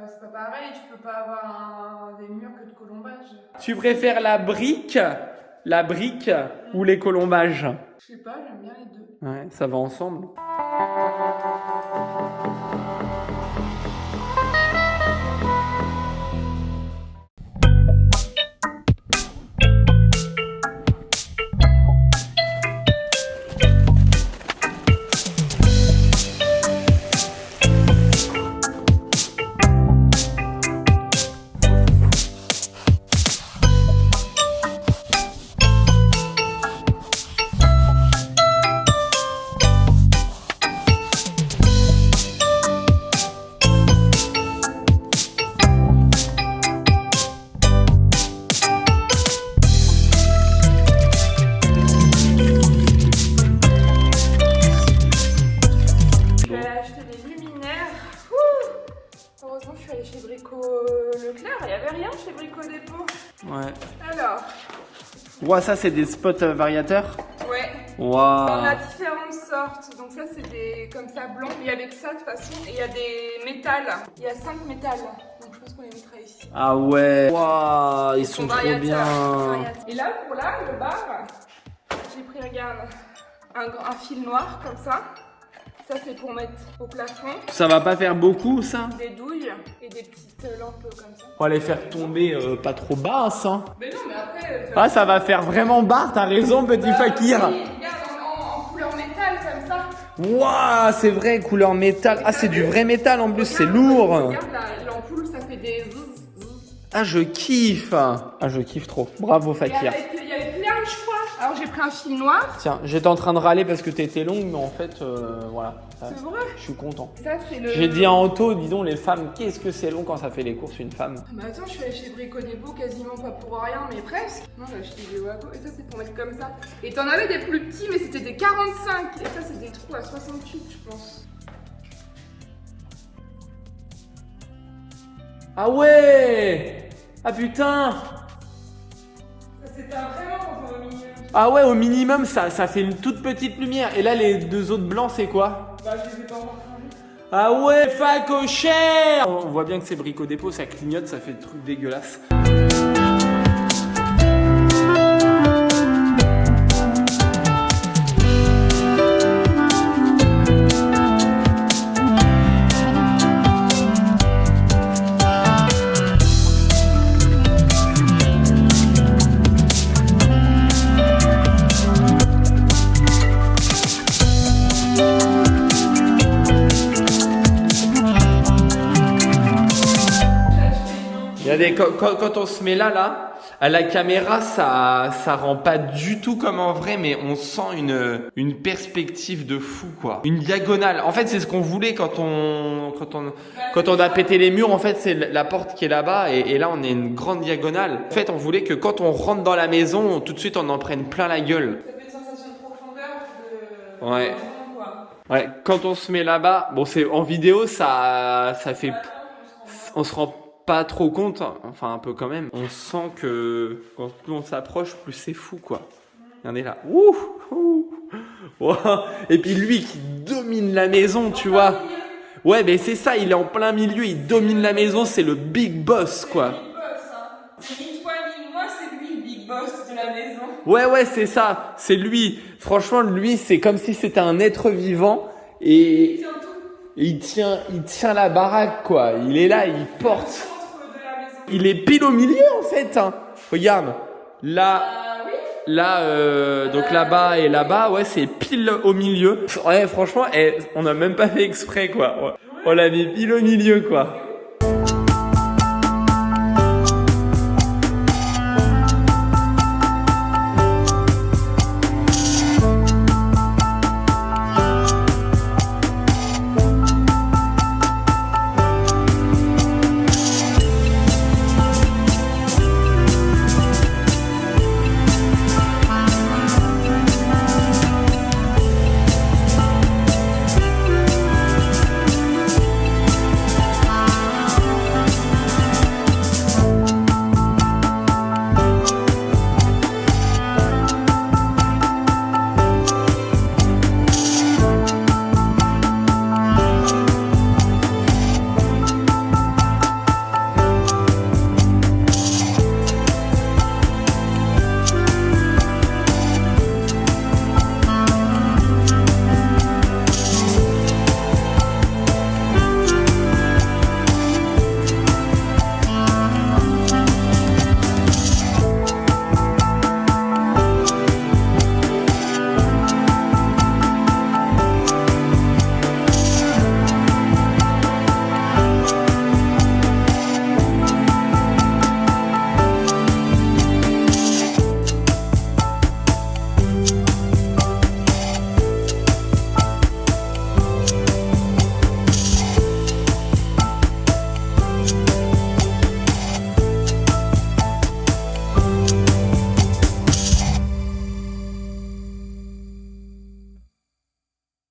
C'est pas pareil, tu peux pas avoir des murs que de colombages. Tu préfères la brique ou les colombages? Je sais pas, j'aime bien les deux. Ouais, ça va ensemble. Ouais. Alors. Ouais, ça c'est des spots variateurs. Ouais. Waouh. On a différentes sortes. Donc ça c'est des comme ça blancs. Et avec ça de toute façon, il y a des métals. Il y a 5 métals. Donc je pense qu'on les mettra ici. Ah ouais. Waouh, ils sont trop bien. Et là pour là, le bar, j'ai pris, regarde, un fil noir comme ça. Ça c'est pour mettre au plafond. Ça va pas faire beaucoup ça? Des douilles et des petites lampes comme ça. On va les faire tomber pas trop basses hein. Mais non mais après... Ah ça va faire vraiment bar, t'as raison petit fakir. Oui, regarde en couleur métal comme ça. Waouh, c'est vrai, couleur métal. Ah c'est du vrai métal en plus, c'est lourd. Regarde l'ampoule, ça fait des zzz. Ah je kiffe. Ah je kiffe trop. Bravo fakir. Il y avait plein de choix. Alors j'ai pris un fil noir. Tiens, j'étais en train de râler parce que t'étais longue, mais en fait, voilà. C'est vrai. Je suis content. Ça c'est le... J'ai dit à Anto, dis donc les femmes, qu'est-ce que c'est long quand ça fait les courses une femme? Ah bah attends, je suis allée chez Brico Dépôt quasiment pas pour rien, mais presque. Non, j'ai acheté des wagons et ça c'est pour mettre comme ça. Et t'en avais des plus petits, mais c'était des 45. Et ça c'est des trous à 68, je pense. Ah ouais. Ah putain. Ça c'était vraiment pour le milieu. Ah ouais, au minimum, ça fait une toute petite lumière. Et là, les deux autres blancs, c'est quoi? Bah je les ai pas encore changés. Ah ouais, facochère. On voit bien que c'est Brico Dépôt, ça clignote, ça fait des trucs dégueulasses. Quand on se met là, À la caméra, ça rend pas du tout comme en vrai, mais on sent une perspective de fou, quoi. Une diagonale. En fait, c'est ce qu'on voulait quand on a pété les murs. En fait, c'est la porte qui est là-bas, et là, on est une grande diagonale. En fait, on voulait que quand on rentre dans la maison, tout de suite, on en prenne plein la gueule. Ça fait une sensation de profondeur de... Ouais. Quoi. Ouais. Quand on se met là-bas, bon, c'est en vidéo, ça fait, on se rend pas trop compte, enfin un peu quand même. On sent que quand plus on s'approche, plus c'est fou, quoi. Regardez là. Ouh, ouh. Wow. Et puis lui qui domine la maison, tu vois. Ouais, mais c'est ça, il est en plein milieu, il domine la maison, c'est le big boss, quoi. Big boss, hein. Ni toi ni moi, c'est lui le big boss de la maison. Ouais, c'est ça, c'est lui. Franchement, lui, c'est comme si c'était un être vivant et il tient la baraque, quoi. Il est là, il porte. Il est pile au milieu, en fait, hein. Regarde, là, donc là-bas et là-bas, ouais, c'est pile au milieu. Ouais, franchement, on n'a même pas fait exprès, quoi. On l'a mis pile au milieu, quoi.